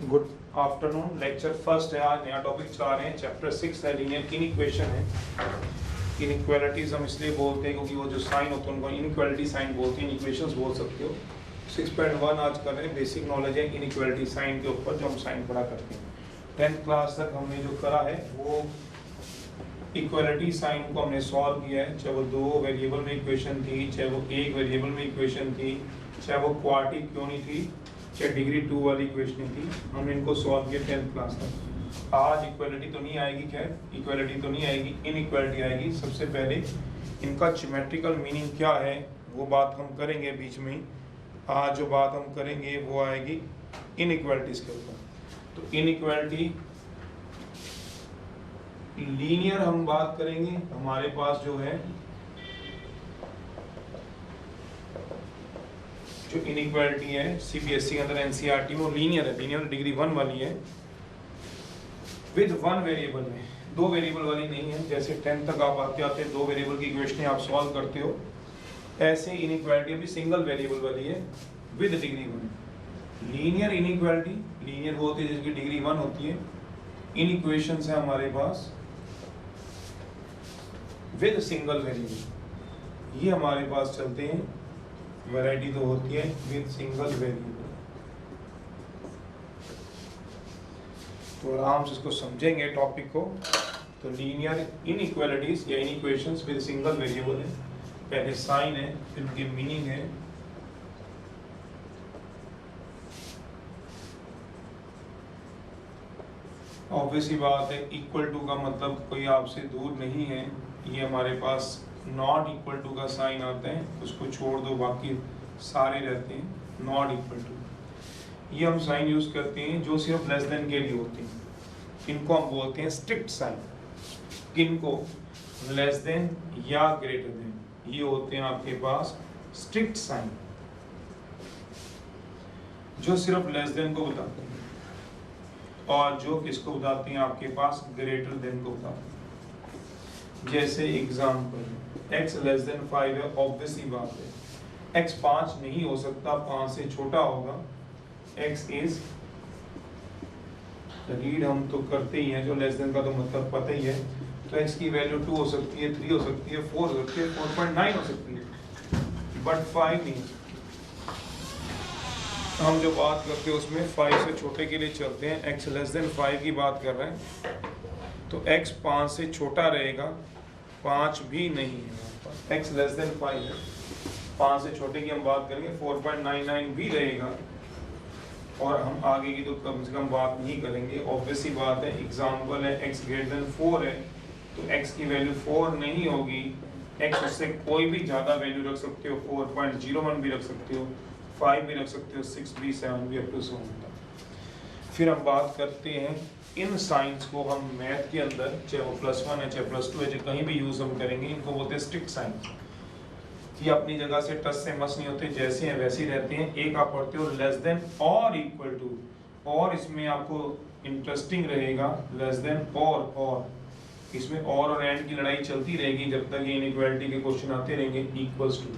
Good afternoon. Lecture first है, आज नया टॉपिक चला रहे हैं। चैप्टर 6 है, लीनियर इनइक्वेशन है। इनइक्वालिटीज हम इसलिए बोलते हैं क्योंकि वो जो साइन होते हैं उनको इनइक्वालिटी साइन बोलते हैं, इक्वेशंस बोल सकते हो। 6.1 आज कर रहे हैं, बेसिक नॉलेज है इनइक्वालिटी साइन के ऊपर, जो हम साइन पढ़ा करते हैं। 10th क्लास तक हमने जो करा है वो इक्वालिटी साइन को हमने सॉल्व किया है, चाहे वो दो वेरिएबल में इक्वेशन थी, चाहे वो एक वेरिएबल में इक्वेशन थी, चाहे वो क्वाड्रेटिक क्यों नहीं थी, चाहे डिग्री 2 वाली इक्वेशन थी, हमने इनको सॉल्व किया 10th क्लास तक। आज इक्वालिटी तो नहीं आएगी, खैर इक्वालिटी तो नहीं आएगी, इनइक्वालिटी आएगी। सबसे पहले इनका ज्योमेट्रिकल मीनिंग क्या है वो बात हम करेंगे बीच में। आज जो बात हम करेंगे वो आएगी इनइक्वालिटीज के ऊपर। तो इनइक्वालिटी लीनियर हम बात करेंगे। हमारे पास जो है जो इनइक्वालिटी है सीबीएसई के अंदर, एनसीईआरटी में, वो लीनियर है। लीनियर डिग्री 1 वाली है, विद वन वेरिएबल में, दो वेरिएबल वाली नहीं है। जैसे 10th तक आप आते आते दो वेरिएबल की इक्वेशन आप सॉल्व करते हो, ऐसे इनइक्वालिटी भी सिंगल वेरिएबल वाली है with degree 1। Linear inequality, linear वो होती है जिसकी डिग्री 1 होती है। इन इक्वेशंस है हमारे पास विद सिंगल वेरिएबल, ये हमारे पास चलते हैं। वैरायटी तो होती है विद सिंगल वेरिएबल। तो आराम से इसको समझेंगे टॉपिक को। तो लीनियर इनइक्वालिटीज या इनइक्वेशंस विद सिंगल वेरिएबल है। पहले साइन है, फिर उनकी मीनिंग है। ऑब्वियस ही बात है, इक्वल टू का मतलब कोई आपसे दूर नहीं है। ये हमारे पास नॉट इक्वल टू का साइन आता है, उसको छोड़ दो बाकी सारे रहते हैं नॉट इक्वल टू। ये हम साइन यूज करते हैं जो सिर्फ लेस देन के लिए होते हैं। इनको हम बोलते हैं स्ट्रिक्ट साइन। किनको? लेस देन या ग्रेटर देन, ये होते हैं आपके पास स्ट्रिक्ट साइन, जो सिर्फ लेस देन को बताते हैं और जो किसको बताते हैं आपके पास ग्रेटर देन को बताते हैं। जैसे एग्जांपल x लेस देन 5 है, ऑब्वियस ही बात है x 5 नहीं हो सकता, 5 से छोटा होगा। x इज रीड हम तो करते ही हैं, जो लेस देन का तो मतलब पता ही है। तो x की वैल्यू 2 हो सकती है, 3 हो सकती है, 4 हो सकती है, 4.9 हो सकती है, बट 5 नहीं। हम जो बात करते हैं उसमें 5 से छोटे के लिए चलते हैं। x लेस देन 5 की बात कर रहे हैं, तो x 5 से छोटा रहेगा, 5 भी नहीं है। x लेस देन 5 है, 5 से छोटे की हम बात करेंगे, 4.99 भी रहेगा। और हम आगे की तो कम से कम बात नहीं करेंगे, ऑब्वियस ही बात है। एग्जाम्पल है x ग्रेटर देन 4 है, तो x की वैल्यू 4 नहीं होगी। x उससे कोई भी ज़्यादा वैल्यू रख सकते हो, 4.01 भी रख सकते हो, 5 भी रख सकते हो, 6 भी, 7 भी, अप टू 7। फिर हम बात करते हैं इन साइंस को हम मैथ के अंदर, चाहे वो +1 है, चाहे +2 है, चाहे कहीं भी यूज हम करेंगे, इनको बोलते हैं स्ट्रिक्ट साइंस। ये अपनी जगह से टस से मस नहीं होते, जैसे हैं वैसे ही रहते हैं। एक आप पढ़ते हो लेस देन और इक्वल टू, और इसमें आपको इंटरेस्टिंग रहेगा लेस देन और इसमें और एंड की लड़ाई चलती रहेगी जब तक ये इनइक्वालिटी के क्वेश्चन आते रहेंगे इक्वल्स टू।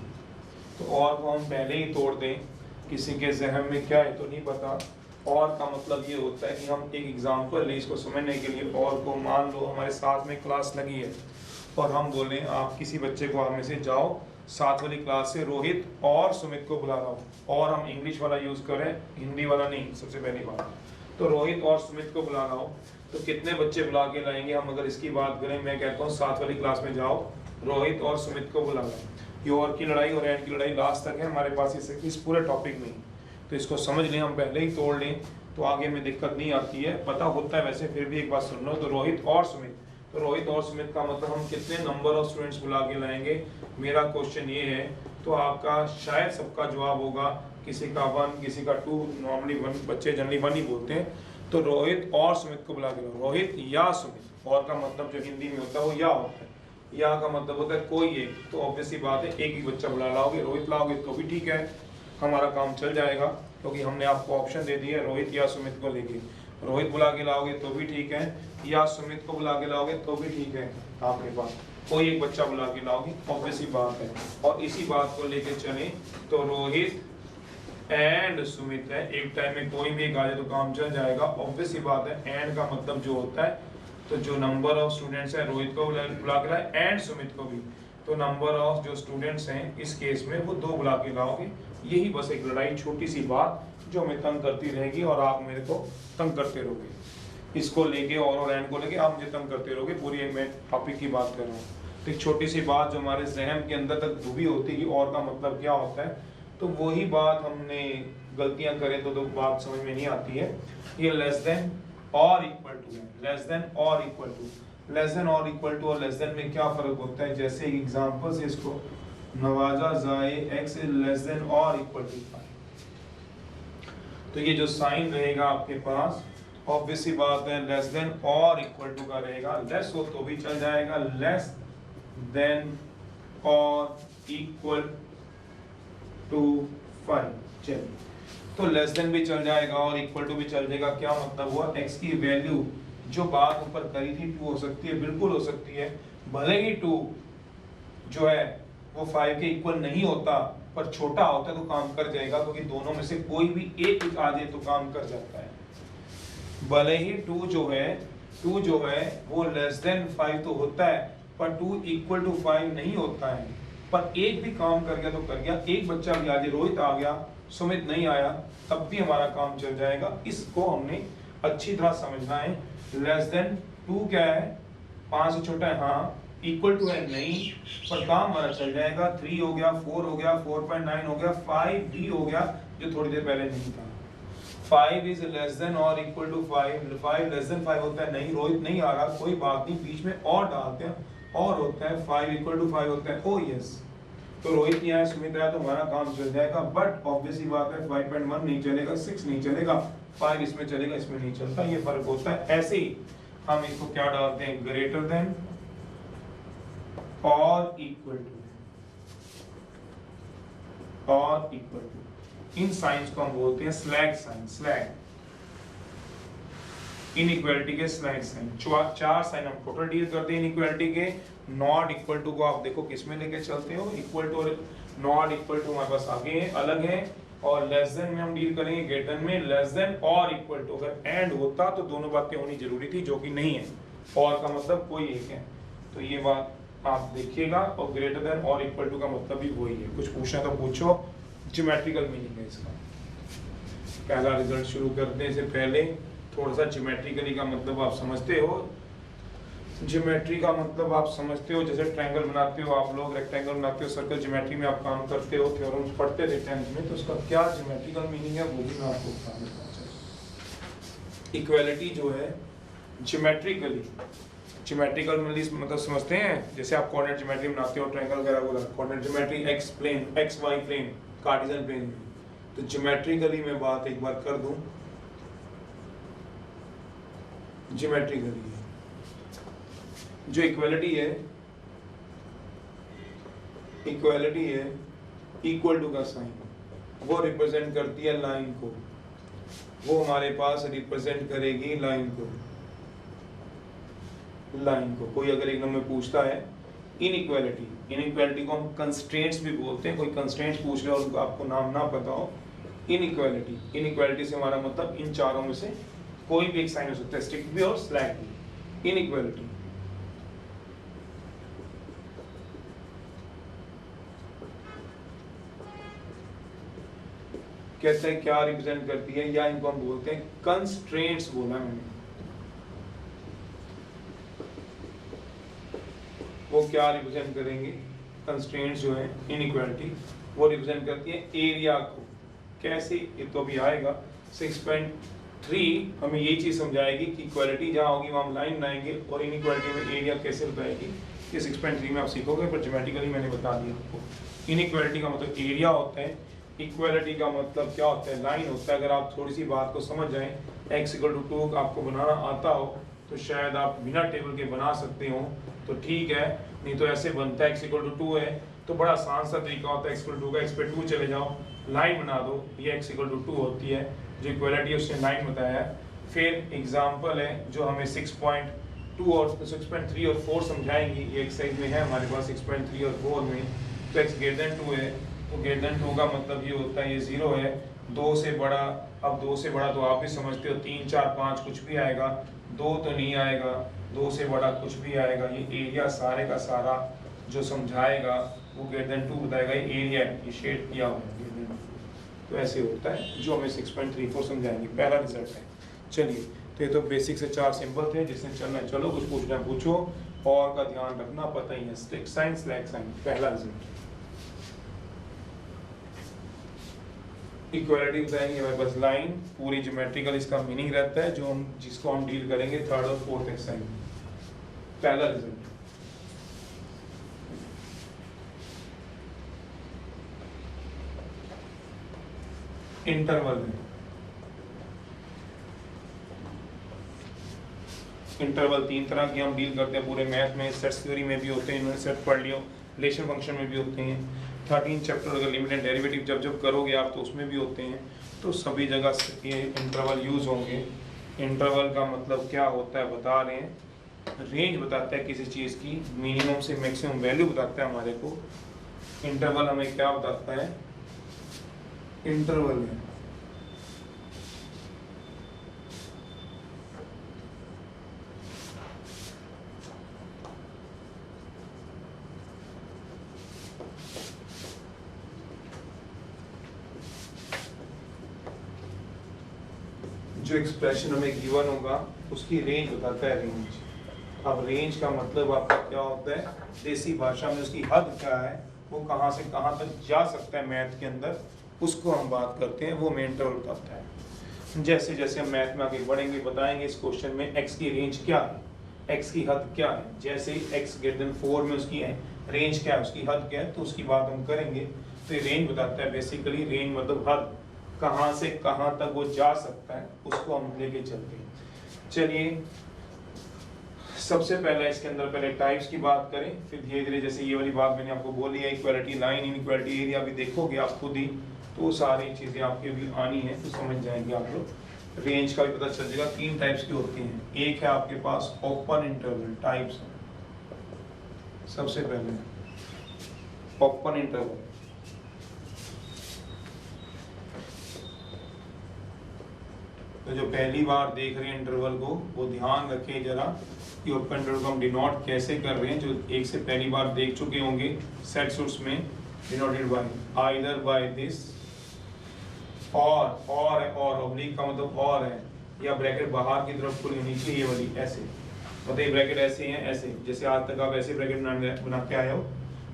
तो और को हम पहले ही तोड़ दें, किसी के जहन में क्या है तो नहीं पता। और का मतलब ये होता है कि हम एक एग्जांपल ले इसको समझने के लिए। और को मान लो हमारे साथ में क्लास लगी है और हम बोलें आप किसी बच्चे को आप में से जाओ साथ वाली क्लास से रोहित और सुमित को बुला लाओ, और हम इंग्लिश वाला यूज करें, हिंदी वाला नहीं। सबसे पहली बात तो रोहित और सुमित को बुला लाओ, तो कितने बच्चे बुला के लाएंगे हम? अगर इसकी बात करें, मैं कहता हूँ साथ वाली क्लास में जाओ, रोहित और सुमित को बुला लाओ। ये और की लड़ाई और एंड की लड़ाई लास्ट तक है हमारे पास इस पूरे टॉपिक में। तो इसको समझ लें, हम पहले ही तोड़ लें तो आगे में दिक्कत नहीं आती है। पता होता है वैसे, फिर भी एक बात सुन लो। तो रोहित और सुमित, तो रोहित और सुमित का मतलब हम कितने नंबर ऑफ स्टूडेंट्स बुला के लाएंगे? मेरा क्वेश्चन ये है, तो आपका शायद सबका जवाब होगा किसी का 1, किसी का 2, नॉर्मली 1, बच्चे जनरली 1 ही बोलते हैं। तो रोहित और सुमित को बुला के लाओ, रोहित या सुमित। और का मतलब जो हिंदी में होता है वो या होता है, या का मतलब होता है कोई एक। तो ऑब्वियसली बात है एक ही बच्चा बुला लाओगे, रोहित लाओगे तो भी ठीक है, हमारा काम चल जाएगा, क्योंकि हमने आपको ऑप्शन दे दिया रोहित या सुमित को लेके। रोहित बुला के लाओगे तो भी ठीक है, या सुमित को बुला के लाओगे तो भी ठीक है, आपके पास कोई एक बच्चा बुला के लाओगे, ऑब्वियस ही बात है। और इसी बात को लेके चले तो रोहित एंड सुमित है, एक टाइम में कोई भी एक आ जाए तो काम चल जाएगा। ऑब्वियस ही बात है, एंड का मतलब जो होता है, तो जो नंबर ऑफ स्टूडेंट्स है रोहित को बुला के लाए एंड सुमित को भी, तो नंबर ऑफ जो स्टूडेंट्स हैं इस केस में वो 2 बुला के लाओगे। यही बस एक लड़ाई, छोटी सी बात जो हमें तंग करती रहेगी और आप मेरे को तंग करते रहोगे। इसको लेके और एंड को लेके आप मुझे तंग करते रहोगे, पूरी मैं टॉपिक की बात कर रहा हूँ। तो एक छोटी सी बात जो हमारे जहन के अंदर तक डूबी होती है और का मतलब क्या होता है, तो वही बात हमने गलतियां करें तो बात समझ में नहीं आती है। ये लेस देन और इक्वल टू है, लेस देन और इक्वल टू, लेस देन और इक्वल टू और लेस देन में क्या फर्क होता है। जैसे एग्जांपल से इसको नवाजा जाए x इज लेस देन और इक्वल टू 5, तो ये जो साइन रहेगा आपके पास, ऑब्वियस सी बात है लेस देन और इक्वल टू का रहेगा। लेस हो तो भी चल जाएगा, लेस देन और इक्वल टू 5, चलिए तो लेस देन भी चल जाएगा और इक्वल टू भी चल जाएगा। क्या मतलब हुआ, x की वैल्यू जो बात ऊपर करी थी 2 हो सकती है, बिल्कुल हो सकती है, भले ही 2 जो है वो 5 के इक्वल नहीं होता पर छोटा होता है तो काम कर जाएगा, क्योंकि दोनों में से कोई भी एक आ जाए तो काम कर जाता है। भले ही 2 जो है वो लेस देन 5 तो होता है पर 2 इक्वल टू 5 नहीं होता है, पर एक भी काम कर गया तो कर गया। एक बच्चा भी आ जाए, रोहित आ गया सुमित नहीं आया, तब भी हमारा काम चल जाएगा। इसको हमने अच्छी तरह समझना है। लेस देन 2 क्या है, 5 से छोटा है, हाँ, इक्वल टू है नहीं, पर काम हमारा चल जाएगा। 3 हो गया, 4 हो गया, 4.9 हो गया, 5 भी हो गया जो थोड़ी देर पहले नहीं था। 5 इज लेस देन और इक्वल टू 5, 5 लेस देन 5 होता है नहीं, रोहित नहीं आ रहा, कोई बात नहीं, बीच में और डालते हैं और होता है 5 इक्वल टू 5 होता है। ओ यस, तो रोहित नहीं आया, सुमित आया, तो हमारा काम चल जाएगा। बट ऑब्वियसली बात है 5.1 नहीं चलेगा, 6 नहीं चलेगा, 5 इसमें चलेगा, इसमें नहीं चलता, ये फर्क होता है। ऐसे ही हम इसको क्या डालते हैं, ग्रेटर देन और इक्वल टू, और इक्वल टू, इन साइंस को हम बोलते हैं स्लैग साइन। स्लैग इनइक्वालिटी के स्लैग साइन, 4 साइन हम टोटल डील करते हैं इनइक्वालिटी के। नॉट इक्वल टू को आप देखो किस में लेके चलते हो, इक्वल टू और नॉट इक्वल टू हमारे पास आगे है, अलग है, और लेस देन में हम डील करेंगे ग्रेटर में। लेस देन और इक्वल टू, अगर एंड होता तो दोनों बातें होनी जरूरी थी, जो कि नहीं है, और का मतलब कोई एक है, तो ये बात आप देखिएगा। और ग्रेटर देन और इक्वल टू का मतलब भी वही है। कुछ पूछना तो पूछो, ज्योमेट्रिकल मीनिंग है इसका। पहला रिजल्ट शुरू करने से पहले थोड़ा सा ज्योमेट्रिकली का मतलब आप समझते हो। ज्योमेट्री का मतलब आप समझते हो, जैसे ट्रायंगल बनाते हो आप लोग, रेक्टेंगल बनाते हो, सर्कल, ज्योमेट्री में आप काम करते हो, थ्योरम्स पढ़ते थे 10th में, तो उसका क्या ज्योमेट्रिकल मीनिंग है वो भी मैं आपको बता देता हूं। इक्वालिटी जो है ज्योमेट्रिकल मतलब समझते हैं, जैसे आप कोऑर्डिनेट ज्योमेट्री बनाते हो, ट्रायंगल वगैरह बोला, coordinate geometry X plane, X Y plane, Cartesian plane, तो ज्योमेट्रिकली मैं बात एक बार कर दूं। ज्योमेट्रिकली जो इक्वालिटी है इक्वल टू का साइन, वो रिप्रेजेंट करती है लाइन को, वो हमारे पास रिप्रेजेंट करेगी लाइन को। कोई अगर एक नंबर पूछता है इनइक्वालिटी को हम कंस्ट्रेंट्स भी बोलते हैं, कोई कंस्ट्रेंट्स पूछ रहे हो और आपको नाम ना पता हो, इनइक्वालिटी से हमारा मतलब इन चारों में से कोई भी एक साइन हो सकता है, स्ट्रिक्ट भी और स्लैक भी। इनइक्वालिटी कहते हैं क्या रिप्रेजेंट करती है, या इनको हम बोलते हैं कंस्ट्रेंट्स, बोला मैंने। वो क्या रिप्रेजेंट करेंगे, कंस्ट्रेंट्स जो है इनइक्वालिटी, वो रिप्रेजेंट करती है एरिया को। कैसे, ये तो अभी आएगा। 6.3 हमें यही चीज समझाएगी कि इक्वालिटी जहाँ होगी वहाँ हम लाइन बनाएंगे, और इनइक्वालिटी में एरिया कैसे बताएगी, ये 6.3 में आप सीखोगे, पर ज्योमेट्रिकली मैंने बता दिया आपको। इनइक्वालिटी का मतलब एरिया होता है, इक्वालिटी का मतलब क्या होता है, लाइन होता है। अगर आप थोड़ी सी बात को समझ जाएं, x = 2 आपको बनाना आता हो तो शायद आप बिना टेबल के बना सकते हो, तो ठीक है, नहीं तो ऐसे बनता है x = 2 है तो बड़ा आसान सा तरीका होता है, x = 2 का x पे 2 चले जाओ, लाइन बना दो, ये x = 2 होती है, जो इक्वालिटी उसने लाइन बताया है। फिर एग्जाम्पल है जो हमें 6.2 और 6.3 और 4 समझाएंगी, ये एक्सरसाइज में है हमारे पास 6.3 और 4 में। तो x > 2 है, तो > 2 का मतलब ये होता है, ये 0 है, 2 से बड़ा, अब 2 से बड़ा तो आप भी समझते हो 3 4 5 कुछ भी आएगा, 2 तो नहीं आएगा, 2 से बड़ा कुछ भी आएगा। ये एरिया सारे का सारा जो समझाएगा वो ग्रेटर देन 2 बताएगा। ये एरिया है, ये शेड किया हुआ है greater than 2। तो ऐसे होता है जो हमें 6.34 समझाएंगे, पहला रिजल्ट है। चलिए, तो ये तो बेसिक से 4 सिंबल थे जिसने चलना है। चलो कुछ पूछना है पूछो, और का ध्यान रखना, पता ही है स्ट्रिक्ट साइन स्लैक साइन। पहला रिजल्ट इक्वालिटी बताएंगे हमारे पास लाइन, पूरी ज्योमेट्रिकल इसका मीनिंग रहता है जो हम जिसको हम डील करेंगे थर्ड और फोर्थ एक्सरसाइज में। पहला रिजल्ट इंटरवल है। इंटरवल 3 तरह की हम डील करते हैं पूरे मैथ में, सेट्स थ्योरी में भी होते हैं, इन्होंने सेट पढ़ लियो, रिलेशन फंक्शन में भी होते हैं, 13 चैप्टर अगर लिमिट एंड डेरिवेटिव जब जब करोगे आप तो उसमें भी होते हैं। तो सभी जगह ये इंटरवल यूज होंगे। इंटरवल का मतलब क्या होता है बता रहे हैं, रेंज बताता है किसी चीज़ की, मिनिमम से मैक्सिमम वैल्यू बताता है हमारे को। इंटरवल हमें क्या बताता है, इंटरवल है जो एक्सप्रेशन हमें गिवन होगा उसकी रेंज बताता है, रेंज। अब रेंज का मतलब आपका क्या होता है, देसी भाषा में उसकी हद क्या है, वो कहाँ से कहाँ तक जा सकता है मैथ के अंदर, उसको हम बात करते हैं, वो हमें इंटरवल बताता है। जैसे जैसे हम मैथ में आगे बढ़ेंगे बताएंगे इस क्वेश्चन में एक्स की रेंज क्या है, एक्स की हद क्या है। जैसे ही एक्स ग्रेटर देन 4 में उसकी रेंज क्या है, उसकी हद क्या है, तो उसकी बात हम करेंगे। तो ये रेंज बताता है बेसिकली, रेंज मतलब हद, कहाँ से कहाँ तक वो जा सकता है, उसको हम लेके चलते हैं। चलिए सबसे पहले इसके अंदर पहले टाइप्स की बात करें, फिर धीरे धीरे जैसे ये वाली बात मैंने आपको बोली है, इक्वालिटी लाइन, इनइक्वालिटी एरिया भी देखोगे आप खुद ही, तो सारी चीजें आपके भी आनी है, तो समझ जाएंगे आप लोग। रेंज का भी पता चल जाएगा। 3 टाइप्स की होती हैं, एक है आपके पास ओपन इंटरवल टाइप्स। सबसे पहले ओपन इंटरवल, तो जो पहली बार देख रहे हैं इंटरवल को वो ध्यान रखें जरा कि ओपन इंटरवल को हम डिनोट कैसे कर रहे हैं। जो एक से पहली बार देख चुके होंगे सेट सोर्स में, denoted by either by this और है, और ऑब्लिक का मतलब और है, या ब्रैकेट बाहर की तरफ खुली नीचे ये वाली ऐसे, मतलब ये ब्रैकेट ऐसे हैं ऐसे, जैसे आज तक आप ऐसे ब्रैकेट बना के आए हो,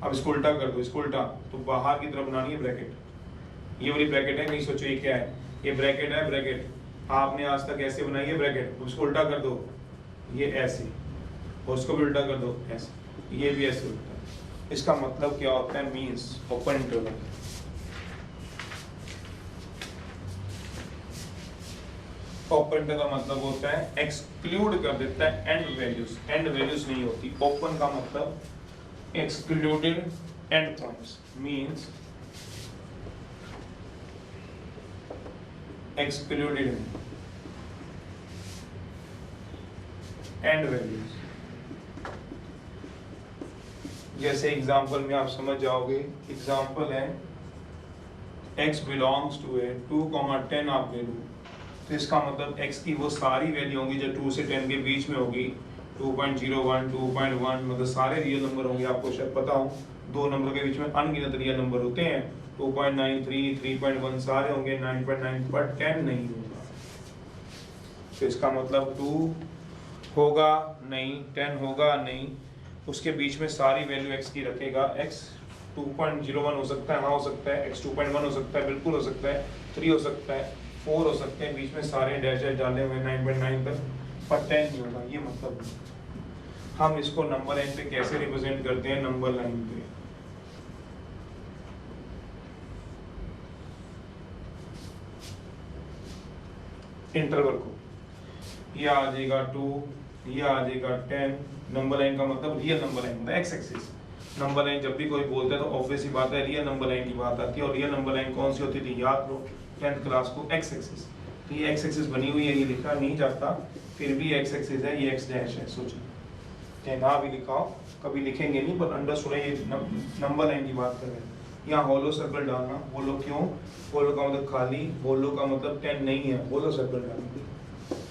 अब इसको उल्टा कर दो, इसको उल्टा, तो बाहर की तरफ बनानी है ब्रैकेट। ये वाली ब्रैकेट है, नहीं सोचो ये क्या है, ये ब्रैकेट है, ब्रैकेट आपने आज तक ऐसे बनाई है ब्रैकेट, उसको उल्टा कर दो ये ऐसे, और उसको भी उल्टा कर दो ऐसे, ये भी ऐसे उल्टा। इसका मतलब क्या होता है, means open interval. Open interval का मतलब होता है एक्सक्लूड कर देता है एंड वैल्यूज, एंड वैल्यूज नहीं होती। ओपन का मतलब excluded and points, means excluded and values. जैसे एग्जांपल में आप समझ जाओगे, एग्जांपल है x बिलोंग्स टू ए 2,10 आप ले लो, तो इसका मतलब x की वो सारी वैल्यू होंगी जो 2 से 10 के बीच में होगी, 2.01 2.1, मतलब सारे रियल नंबर होंगे। आपको शायद पता हो 2 नंबर के बीच में अनगिनत रियल नंबर होते हैं, 2.93 3.1 सारे होंगे, 9.9 पर 10 नहीं होगा। तो इसका मतलब 2 होगा नहीं, 10 होगा नहीं, उसके बीच में सारी वैल्यू x की रखेगा। x 2.01 हो सकता है, हाँ हो सकता है, x 2.1 हो सकता है, बिल्कुल हो सकता है, 3 हो सकता है, 4 हो सकते हैं, बीच में सारे डैश डैश डाले हुए 9.9 तक, पर 10 नहीं होगा। ये मतलब हम इसको नंबर लाइन पे कैसे रिप्रेजेंट करते हैं, नंबर लाइन पे इंटरवल को, ये आ जाएगा 2, ये आ जाएगा 10। नंबर लाइन का मतलब रियल नंबर लाइन मतलब एक्स एक्सिस। नंबर लाइन जब भी कोई बोलता है तो ऑब्वियस ही बात है रियल नंबर लाइन की बात आती है, और रियल नंबर लाइन कौन सी होती थी, याद लो 10th क्लास को, एक्स एक्सिस। तो ये एक्स एक्सिस बनी हुई है, ये लिखा नहीं जाता, फिर भी एक्स एक्सिस है, ये एक्स डैश है, सोचो चाहे ना भी लिखाओ, कभी लिखेंगे नहीं, पर अंडरस्टूड है, ये नंबर लाइन की बात कर रहे हैं। यहाँ होलो सर्कल डालना। होलो क्यों? होलो का मतलब खाली, होलो का मतलब 10 नहीं है, होलो सर्कल डालना।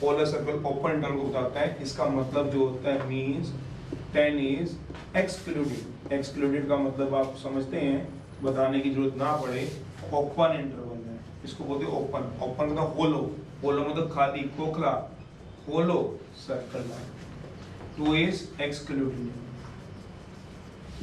होलो सर्कल ओपन इंटरवल को बताता है, इसका मतलब जो होता है मींस 10 इज एक्सक्लूडेड। एक्सक्लूडेड का मतलब आप समझते हैं, बताने की जरूरत ना पड़े, ओपन इंटरवल है, इसको बोलते हैं ओपन। ओपन मतलब होलो, होलो मतलब खाली, खोखला, होलो सर्कल लाइन। 2 is excluded.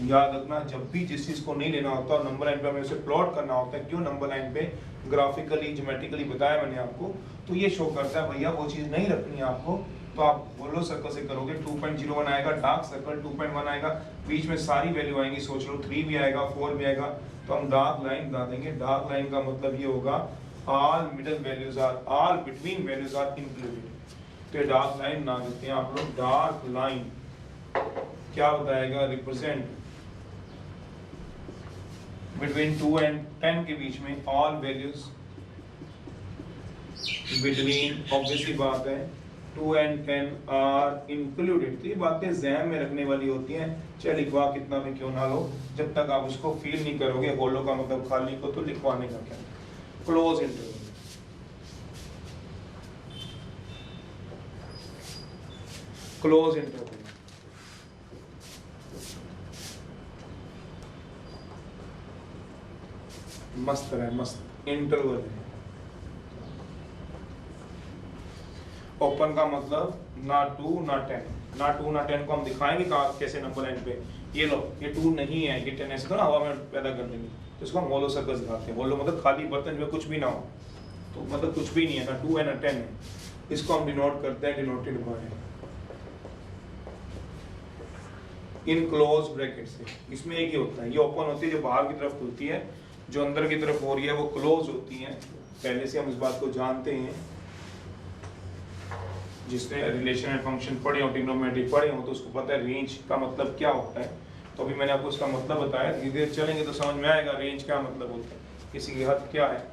याद रखना, जब भी जिस चीज को नहीं लेना होता और नंबर लाइन पे हमें उसे प्लॉट करना होता है, क्यों नंबर लाइन पे ग्राफिकली ज्योमेट्रिकली बताया मैंने आपको, तो ये शो करता है भैया वो चीज नहीं रखनी है आपको, तो आप होलो सर्कल से करोगे। 2.01 आएगा, डार्क सर्कल 2.1 आएगा, बीच में सारी वैल्यू आएंगी, सोच लो 3 भी आएगा, 4 भी आएगा, तो हम डार्क लाइन बता देंगे। डार्क लाइन का मतलब ये होगा all middle values are, all between values are included. तो ये डार्क लाइन बना देते हैं आप लोग। डार्क लाइन क्या बताएगा? रिप्रेजेंट बिटवीन 2 and 10 के बीच में ऑल वैल्यूज बिटवीन, ऑब्वियसली बात है 2 and 10 आर इंक्लूडेड। तो ये बातें ज़हन में रखने वाली होती हैं, चाहे लिखवा कितना भी क्यों ना लो, जब तक आप उसको फील नहीं करोगे होलो का मतलब खाली को, तो लिखवाने का क्या। क्लोज इंटरवल, क्लोज इंटरवल मस्त है, मस्त इंटरवल है। ओपन का मतलब ना 2 ना 10, ना 2 ना 10 को हम दिखाएंगे कहाँ कैसे नंबर लाइन पे। ये लो, ये 2 नहीं है, ये 10 ऐसे तो ना हवा में पैदा कर देंगे, तो इसको हम होलो सर्कल दिखाते हैं। होलो मतलब खाली बर्तन में कुछ भी ना हो, तो मतलब कुछ भी नहीं है, ना 2 है ना 10 है, इसको हम डिनोट करते हैं, denoted by in close bracket से। इसमें एक ही होता है, ये ओपन होती है जो बाहर की तरफ खुलती है, जो अंदर की तरफ हो रही है वो क्लोज होती है। पहले से हम इस बात को जानते हैं, जिसने रिलेशन एंड फंक्शन पढ़े हो, ट्रिग्नोमेट्री पढ़े हो, तो उसको पता है रेंज का मतलब क्या होता है। तो अभी मैंने आपको उसका मतलब बताया, धीरे धीरे चलेंगे तो समझ में आएगा रेंज क्या मतलब होता है, किसी की हद क्या है।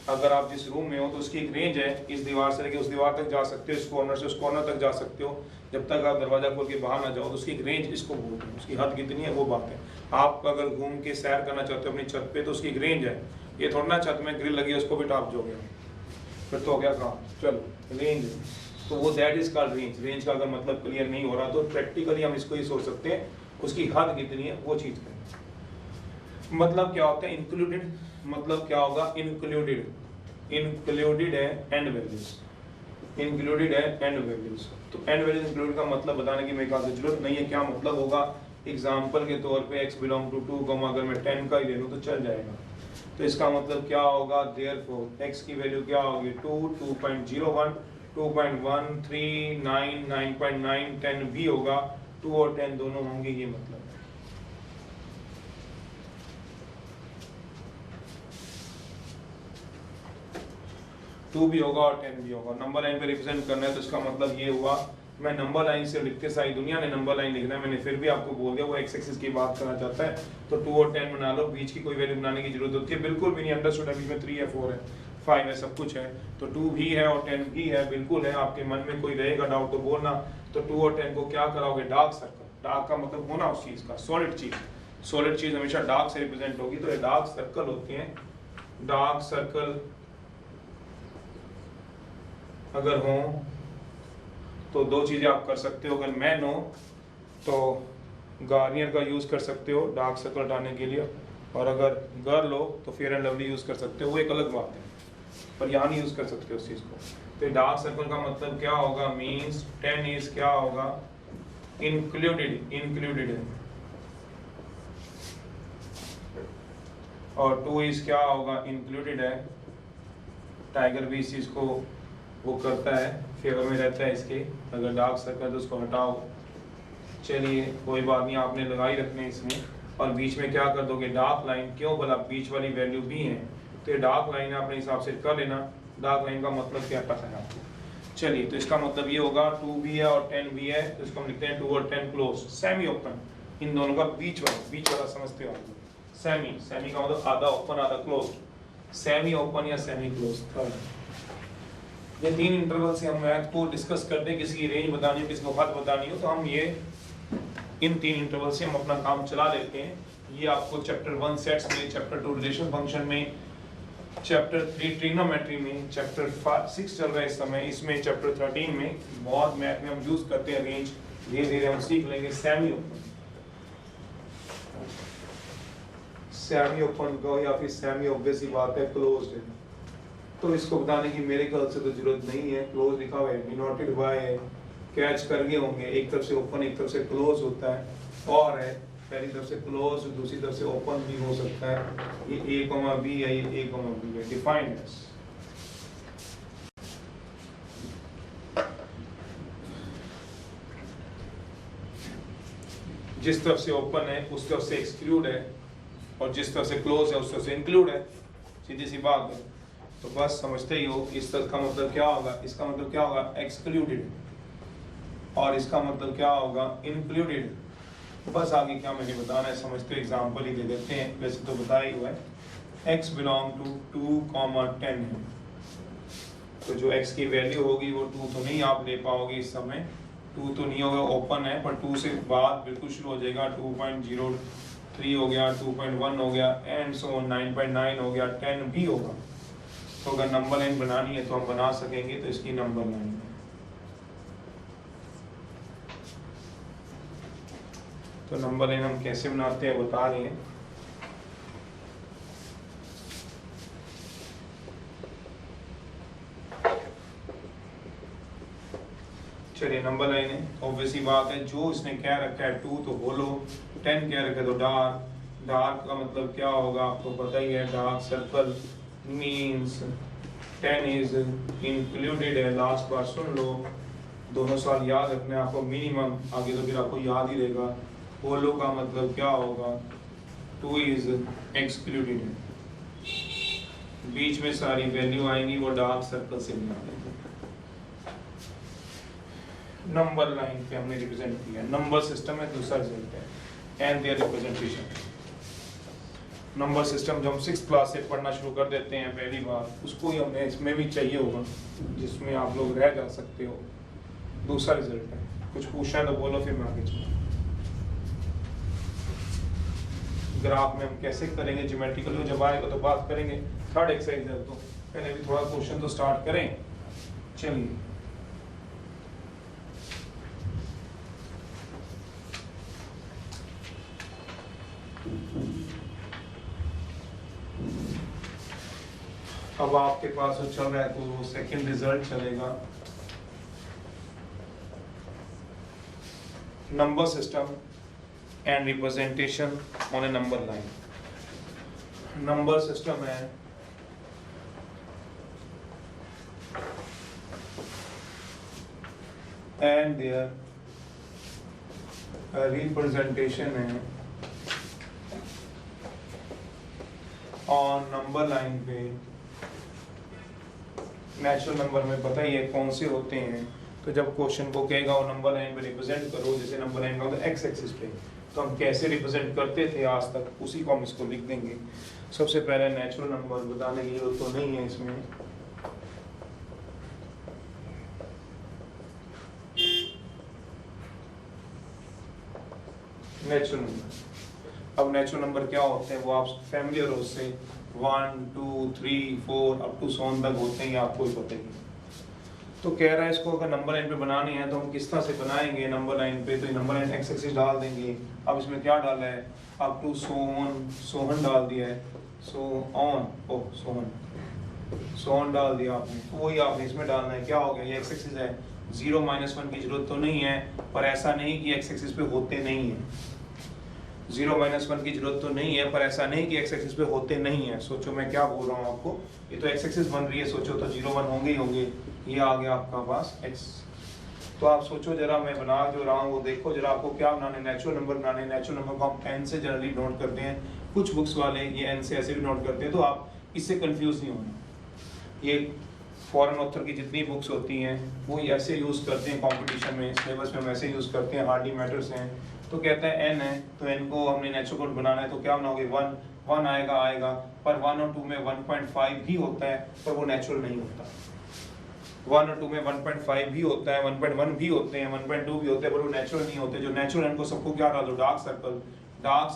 अगर आप जिस रूम में हो तो उसकी एक रेंज है, इस दीवार से लेकर उस दीवार तक जा सकते हो, इस कॉर्नर से उस कॉर्नर तक जा सकते हो, जब तक आप दरवाजा खोल के बाहर ना जाओ, तो उसकी एक रेंज इसको बोलते हैं। उसकी हद कितनी है वो बात है। आप अगर घूम के सैर करना चाहते हो अपनी छत पे, तो उसकी एक रेंज है। ये थोड़ा ना छत में ग्रिल लगी है उसको भी टाप जाओगे, फिर तो हो गया काम। चलो रेंज, तो वो that is called range. Range का अगर मतलब क्लियर नहीं हो रहा तो प्रैक्टिकली हम इसको ही सोच सकते हैं, उसकी हद कितनी है वो चीज करें। मतलब क्या होता है इंक्लूडेड, मतलब क्या होगा इंक्लूडेड, इंक्लूडेड है एंड वैल्यूज, इंक्लूडेड है एंड वैल्यूज। तो एंड वैल्यूज इंक्लूडेड का मतलब बताने की मेरे ख्याल से जरूरत नहीं है। क्या मतलब होगा? एग्जांपल के तौर पे x बिलोंग टू 2, अगर मैं 10 का ही ले लूं तो चल जाएगा। तो इसका मतलब क्या होगा? देयरफॉर x की वैल्यू क्या होगी? 2, 2.01, 2.1, 3, 9, 9.9, 10 भी होगा, 2 और 10 दोनों होंगे, ये मतलब है। टू भी होगा और 10 भी होगा। नंबर लाइन पे रिप्रेजेंट करना है, तो इसका मतलब ये हुआ, मैं नंबर लाइन से लिखते, सारी दुनिया ने नंबर लाइन लिखना है, मैंने फिर भी आपको बोल दिया वो एक्स एक्सिस की बात करना चाहता है, तो 2 और 10 बना लो, बीच की कोई वैल्यू बनाने की जरूरत होती है बिल्कुल भी नहीं। अंडरस्टूड है, बीच में 3 है, 4 है, 5 है, सब कुछ है, तो 2 भी है और 10 भी है, बिल्कुल है। आपके मन में कोई रहेगा डाउट तो बोलना। तो 2 और 10 को क्या कराओगे? Dark circle. डार्क का मतलब होना उस चीज का, सॉलिड चीज, सॉलिड चीज हमेशा डार्क से रिप्रेजेंट होगी, तो ये डार्क सर्कल होते हैं। डार्क सर्कल अगर हो तो दो चीजें आप कर सकते हो। अगर मैन हो तो गार्नियर का यूज कर सकते हो डार्क सर्कल हटाने के लिए, और अगर गर्ल हो तो फेयर एंड लवली यूज कर सकते हो, वो एक अलग बात है, पर यहाँ नहीं यूज कर सकते उस चीज को। तो डार्क सर्कल का मतलब क्या होगा? मींस 10 इज क्या होगा? इंक्लूडेड, इंक्लूडेड है, और 2 इज क्या होगा? इंक्लूडेड है। टाइगर भी इस चीज को वो करता है, फेवर में रहता है इसके। अगर डार्क सर्कल तो उसको हटाओ। चलिए कोई बात नहीं, आपने लगाई रखने इसमें, और बीच में क्या कर दोगे? Dark line. क्यों भला? बीच वाली वैल्यू भी है, तो ये डार्क लाइन अपने हिसाब से कर लेना। डार्क लाइन का मतलब क्या पता है आपको? चलिए, तो इसका मतलब ये होगा 2 भी है और 10 भी है, तो इसको हम लिखते हैं 2 और 10 क्लोज, सेमी ओपन। इन दोनों का बीच वाला समझते हो आप? सेमी, सेमी का मतलब आधा ओपन आधा क्लोज, सेमी ओपन या सेमी क्लोज। ये 3 इंटरवल से हम मैथ को डिस्कस करते हैं। किसी की रेंज बतानी हो, किसी को हद बतानी हो, तो हम ये इन 3 इंटरवल से हम अपना काम चला लेते हैं। ये आपको चैप्टर 1 सेट्स में, चैप्टर 2 रिलेशन फंक्शन में, चैप्टर 3 ट्रिग्नोमेट्री में, चैप्टर 6 चल रहा है इस समय, इसमें चैप्टर 13 में बहुत मैथ में हम यूज करते हैं रेंज। धीरे धीरे हम सीख लेंगे सेमी ओपन, सेमी ओपन को या फिर सेमी ऑब्वियस ही बात है क्लोज्ड है, तो इसको बताने की मेरे ख्याल से तो जरूरत नहीं है। क्लोज लिखा हुआ है, डिनोटेड बाय है, कैच कर गए होंगे। एक तरफ से ओपन एक तरफ से क्लोज होता है, और है पहली तरफ से क्लोज दूसरी तरफ से ओपन भी हो सकता है। ये a, b है, ये a, b है, डिफाइंड है। जिस तरफ से ओपन है उस तरफ से एक्सक्लूड है, और जिस तरफ से क्लोज है उस तरफ से इंक्लूड है, सीधी सी बात है। तो बस समझते ही हो, इस तरह का मतलब क्या होगा, इसका मतलब क्या होगा एक्सक्लूडेड, और इसका मतलब क्या होगा इंक्लूडेड। बस आगे क्या मुझे बताना है, समझते एग्जाम्पल ही दे देते हैं, वैसे तो बता ही हुआ है। x बिलोंग टू 2, 10 है, तो जो x की वैल्यू होगी वो 2 तो नहीं आप ले पाओगे इस समय, 2 तो नहीं होगा, ओपन है, पर 2 से बाद बिल्कुल शुरू हो जाएगा। 2.03 हो गया, 2.1 हो गया, एंड सो 9.9 हो गया, 10 भी होगा। तो अगर नंबर लाइन बनानी है तो हम बना सकेंगे, तो इसकी नंबर लाइन है। तो नंबर लाइन हम कैसे बनाते हैं बता रहे हैं। चलिए नंबर लाइन है, ऑब्वियसली बात है, जो इसने क्या रखा है 2 तो होलो, 10 क्या रखा है तो डार्क। डार्क का मतलब क्या होगा आपको पता ही है, dark circle means 10 is included है। लास्ट बार सुन लो, दोनों साल याद रखना है आपको मिनिमम, आगे तो फिर आपको याद ही रहेगा। होलो का मतलब क्या होगा, 2 इज एक्सक्लूडेड है। बीच में सारी वैल्यू आएंगी, वो डार्क सर्कल से बनाते हैं। नंबर लाइन पे हमने रिप्रेजेंट किया, नंबर सिस्टम है, दूसरा रिजल्ट है and their representation. Number system जब हम 6th क्लास से पढ़ना शुरू कर देते हैं पहली बार, उसको ही हमने इसमें भी चाहिए होगा, जिसमें आप लोग रह जा सकते हो। दूसरा रिजल्ट है, कुछ पूछना है तो बोलो, फिर मैं आगे चलूँ। ग्राफ में हम कैसे करेंगे, ज्योमेट्रिकल जब आएगा तो बात करेंगे। थर्ड एक्सरसाइज है, तो पहले भी थोड़ा क्वेश्चन तो स्टार्ट करें। चलिए अब आपके पास जो चल रहा है तो सेकंड रिजल्ट चलेगा। Number system and representation on A number line. Number system है एंड देयर रिप्रेजेंटेशन है ऑन नंबर लाइन पे। नेचुरल नंबर में पता ही है कौन से होते हैं, तो जब क्वेश्चन को कहेगा वो नंबर लाइन पे रिप्रेजेंट करो, जैसे नंबर लाइन का होता है एक्स एक्सिस पे, तो हम कैसे रिप्रेजेंट करते थे आज तक, उसी को हम इसको लिख देंगे। सबसे पहले नेचुरल नंबर बताने की जरूरत तो नहीं है इसमें। नेचुरल नंबर, अब नेचुरल नंबर क्या होते हैं वो आप फैमिलियर हो उससे, 1 2 3 4 अप टू 100 तक होते हैं, आपको ही पता ही। तो कह रहा है इसको अगर नंबर लाइन पे बनानी है तो हम किस तरह से बनाएंगे नंबर लाइन पे, तो नंबर लाइन एक्स एक्सिस डाल देंगे। अब इसमें क्या डाला है, अप टू सोहन डाल दिया है, सोहन डाल दिया आपने, तो वही आपने इसमें डालना है। क्या हो गया, ये एक्स एक्सिस है, 0 -1 की जरूरत तो नहीं है, पर ऐसा नहीं कि एक्स एक्सिस पे होते नहीं है। 0 -1 की जरूरत तो नहीं है, पर ऐसा नहीं कि एक्स एक्सिस पे होते नहीं है। सोचो मैं क्या बोल रहा हूँ आपको, ये तो एक्स एक्सिस बन रही है, सोचो तो 0 1 होंगे ही होंगे। ये आ गया आपका पास x, तो आप सोचो जरा, मैं बना जो रहा हूँ वो देखो जरा, आपको क्या बनाने, नेचुरल नंबर बनाने। नेचुरल नंबर को हम n से जनरली नोट करते हैं, कुछ बुक्स वाले ये n से ऐसे भी नोट करते हैं, तो आप इससे कंफ्यूज नहीं होना। ये फॉरेन ऑथर की जितनी बुक्स होती हैं वो ऐसे यूज़ करते हैं, कंपटीशन में सिलेबस में हम ऐसे यूज़ करते हैं। हार्डली मैटर्स हैं, तो कहता है n है, तो n को हमने नेचुरल कोड बनाना है, तो क्या बनाओगे, 1 आएगा, पर 1 और 2 में 1.5 भी होता है, पर वो नेचुरल नहीं होता। 1 और 2 में 1.5 भी होता है, 1.1 भी होते हैं, 1.2 भी होते हैं, पर वो नेचुरल नहीं होते। जो नेचुरल इनको सबको क्या डाल दो, डार्क सर्कल, डार्क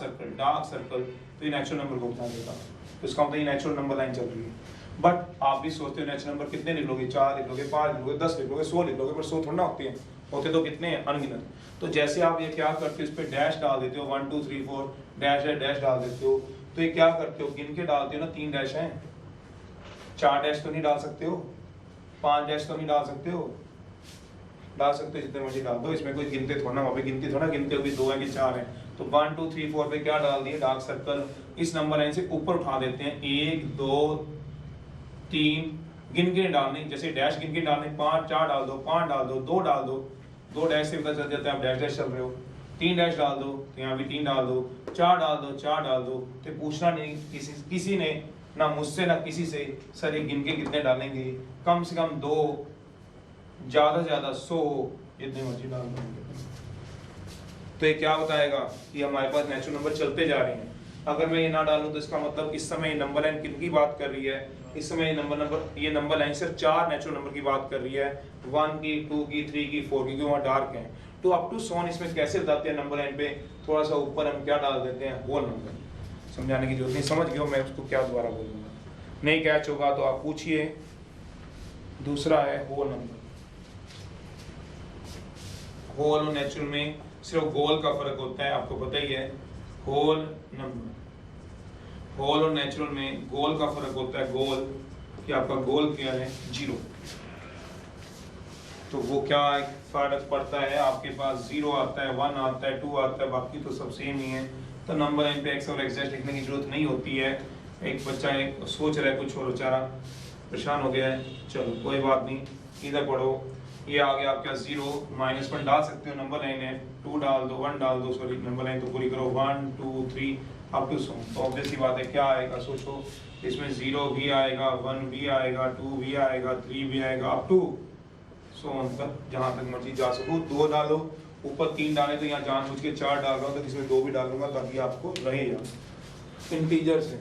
सर्कल, तो ये नेचुरल नंबर को बता देगा। तो इसका मतलब ये नेचुरल नंबर लाइन चल रही है। बट आप भी सोचते हो नेचुरल नंबर कितने लिख लोगे, 4 लिख लोगे, 5 लिख लोगे, 10 लिख लोगे, 100 लिख लोगे, पर 100 थोड़ा ना होते हैं, होते तो कितने हैं, अनगिनत। तो जैसे आप ये क्या करते हो, इस पर डैश डाल देते हो, 1 2 3 4 डैश डैश डाल देते हो, तो ये क्या करते हो, गिन के डालते हो ना, 3 डैश हैं, 4 डैश तो नहीं डाल सकते हो, 5 डैश तो नहीं डाल सकते हो, डाल सकते हो जितने मर्जी डाल दो, इसमें कोई गिनते थोड़ा, वहाँ पे गिनती थोड़ा, गिनते हो भी 2 है कि 4 है। तो 1 2 3 4 पे क्या डाल दिए, डार्क सर्कल, इस नंबर लाइन से ऊपर उठा देते हैं, 1 2 3 गिन के डालने, जैसे डैश गिन के डालने, 5 4 डाल दो, 5 डाल दो, 2 डाल दो, 2 डैश से पता चल जाता है आप डैश डैश चल रहे हो, 3 डैश डाल दो तो यहाँ भी 3 डाल दो, 4 डाल दो, 4 डाल दो, तो पूछना नहीं किसी ने, ना मुझसे ना किसी से, सर ये गिन के कितने डालेंगे, कम से कम 2, ज्यादा से ज्यादा 100, जितने मर्जी डाल देंगे। तो ये क्या बताएगा कि हमारे पास नेचुरल नंबर चलते जा रहे हैं। अगर मैं ये ना डालूं तो इसका मतलब इस समय नंबर लाइन किनकी बात कर रही है, इस समय ये नंबर लाइन सिर्फ 4 नेचुरल नंबर की बात कर रही है, 1 की, 2 की, 3 की, 4 की, क्योंकि वहाँ डार्क है। तो अप टू सोन इसमें कैसे बताते हैं नंबर लाइन पे, थोड़ा सा ऊपर हम क्या डाल देते हैं, होल नंबर। समझाने की जरूरत नहीं, समझ गए हो, मैं उसको क्या दोबारा बोलूँगा, नहीं कैच होगा तो आप पूछिए। दूसरा है होल नंबर। होल और नेचुरल में सिर्फ गोल का फर्क होता है, आपको पता ही है। होल नंबर, होल और नेचुरल में गोल का फर्क होता है, गोल कि आपका गोल क्या है, 0। तो वो क्या फर्क पड़ता है, आपके पास 0 आता है, 1 आता है, 2 आता है, बाकी तो सब सेम ही है। तो नंबर लाइन पे एक्स और एक्स डैश लिखने की जरूरत नहीं होती है। एक बच्चा एक सोच रहा है कुछ और बेचारा परेशान हो गया है, चलो कोई बात नहीं, इधर पढ़ो। ये आ गया आपका 0, -1 डाल सकते हो, नंबर लाइन है, 2 डाल दो, 1 डाल दो, सॉरी नंबर लाइन तो पूरी करो, 1 2 3 अप टू सो। तो ऑब्वियस सी बात है क्या आएगा, सोचो, इसमें 0 भी आएगा, 1 भी आएगा, 2 भी आएगा, 3 भी आएगा, अप टू सो तक, जहाँ तक मर्जी जा सको। 2 डालो, ऊपर 3 डाले तो यहाँ जानबूझ के 4 डाल रहा हूँ, तो इसमें 2 भी डालूंगा ताकि आपको रहे याद। इंटीजर से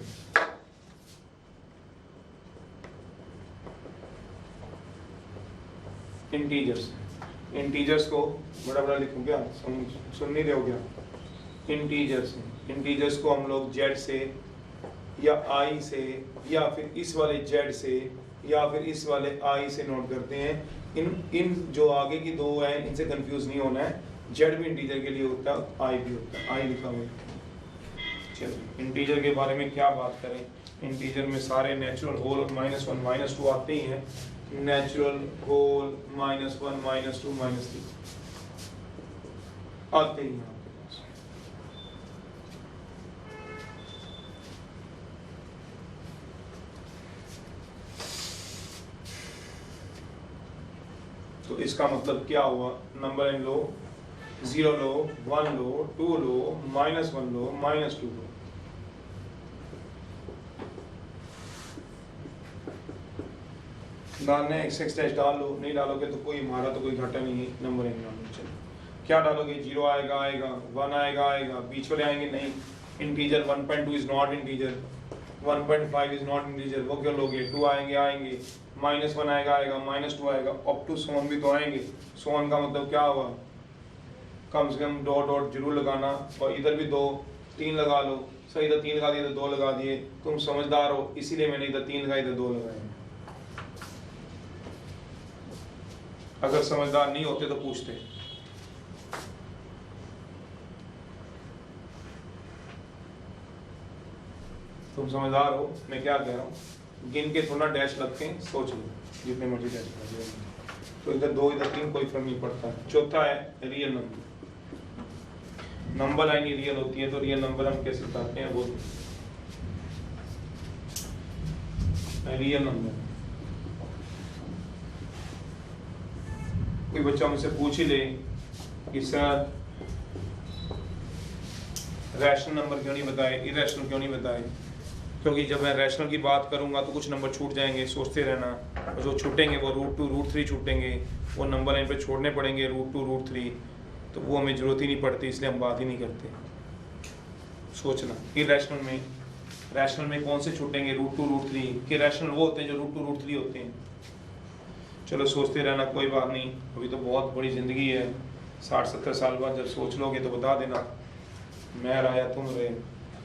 इंटीजर्स को बड़ा बड़ा लिखूं क्या, सुन नहीं रहे हो क्या। इंटीजर्स को हम लोग जेड से या आई से या फिर इस वाले जेड से या फिर इस वाले आई से नोट करते हैं। इन जो आगे की 2 हैं इनसे कंफ्यूज नहीं होना है, जेड भी इंटीजर के लिए होता है, आई भी होता है, आई लिखा हुआ है। चलिए इंटीजर के बारे में क्या बात करें, इंटीजर में सारे नेचुरल होल और -1 -2 आते ही हैं, नेचुरल होल -1 -2 -3 आते ही हैं आपके पास। तो इसका मतलब क्या हुआ, नंबर इन लो, 0 लो, 1 लो, 2 लो, -1 लो, -2 लो। डालने एक्स डैश डाल लो, नहीं डालोगे तो कोई हमारा तो कोई घाटा नहीं है, नंबर इन डालो। चलो क्या डालोगे, 0 आएगा, 1 आएगा, बीच वाले आएंगे नहीं। Integer 1.2 is not integer, 1.5 is not integer, वो क्यों लोगे, 2 आएंगे, -1 आएगा, -2 आएगा, अप टू सोन भी तो आएंगे। सोन का मतलब क्या हुआ, कम से कम डॉट जरूर लगाना, और इधर भी 2 3 लगा लो, सही, इधर 3 लगा दिए, इधर 2 लगा दिए, तुम समझदार हो, इसीलिए मैंने इधर 3 लगाए, इधर 2 लगाए। अगर समझदार नहीं होते तो पूछते। तुम समझदार हो, मैं क्या कह रहा हूँ, गिन के थोड़ा डैश लगते हैं, सोच लो जितने मर्जी डैश लगे। तो इधर 2 इधर 3 कोई फर्क नहीं पड़ता। चौथा है रियल नंबर। नंबर लाइन ही रियल होती है, तो रियल नंबर हम कैसे बताते हैं, वो रियल नंबर। कोई बच्चा मुझसे पूछ ही ले कि सर रैशनल नंबर क्यों नहीं बताए, इरेशनल क्यों नहीं बताए, क्योंकि जब मैं रैशनल की बात करूंगा तो कुछ नंबर छूट जाएंगे, सोचते रहना, और जो छूटेंगे वो √2 √3 छूटेंगे, वो नंबर लाइन पे छोड़ने पड़ेंगे √2 √3, तो वो हमें ज़रूरत ही नहीं पड़ती, इसलिए हम बात ही नहीं करते। सोचना रैशनल में कौन से छूटेंगे, √2 √3 के रैशनल वो होते हैं जो √2 √3 होते हैं। चलो सोचते रहना, कोई बात नहीं, अभी तो बहुत बड़ी ज़िंदगी है, 60-70 साल बाद जब सोच लोगे तो बता देना। मैं रहा या तुम रहे,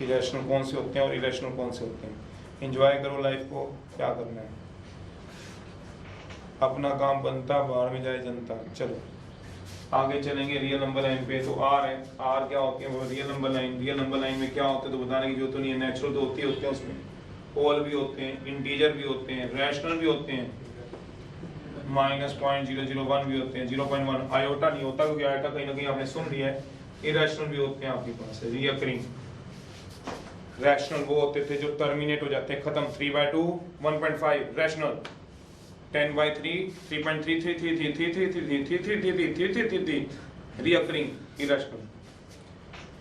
इरेशनल कौन से होते हैं और इरेशनल कौन से होते हैं। एंजॉय करो लाइफ को, क्या करना है, अपना काम बनता बाहर में जाए जनता। चलो आगे चलेंगे रियल नंबर लाइन पे। तो आर है, आर क्या होती है वो real number line. Real number line में क्या होता है तो बताने की जरूरत तो नहीं है, नेचुरल तो होते हैं उसमें, होल भी होते हैं, इंटीजर भी होते हैं, रैशनल भी होते हैं, -.001 भी होते हैं, 0.1 आयोटा नहीं होता क्योंकि आयोटा कहीं ना कहीं आपने सुन लिया है। इरेशनल भी होते हैं आपके पास, रिकरिंग। रैशनल वो होते थे जो टर्मिनेट हो जाते हैं, खत्म, 3/2 1.5 रैशनल, 10/3 3.3333333333333 रिकरिंग इरेशनल,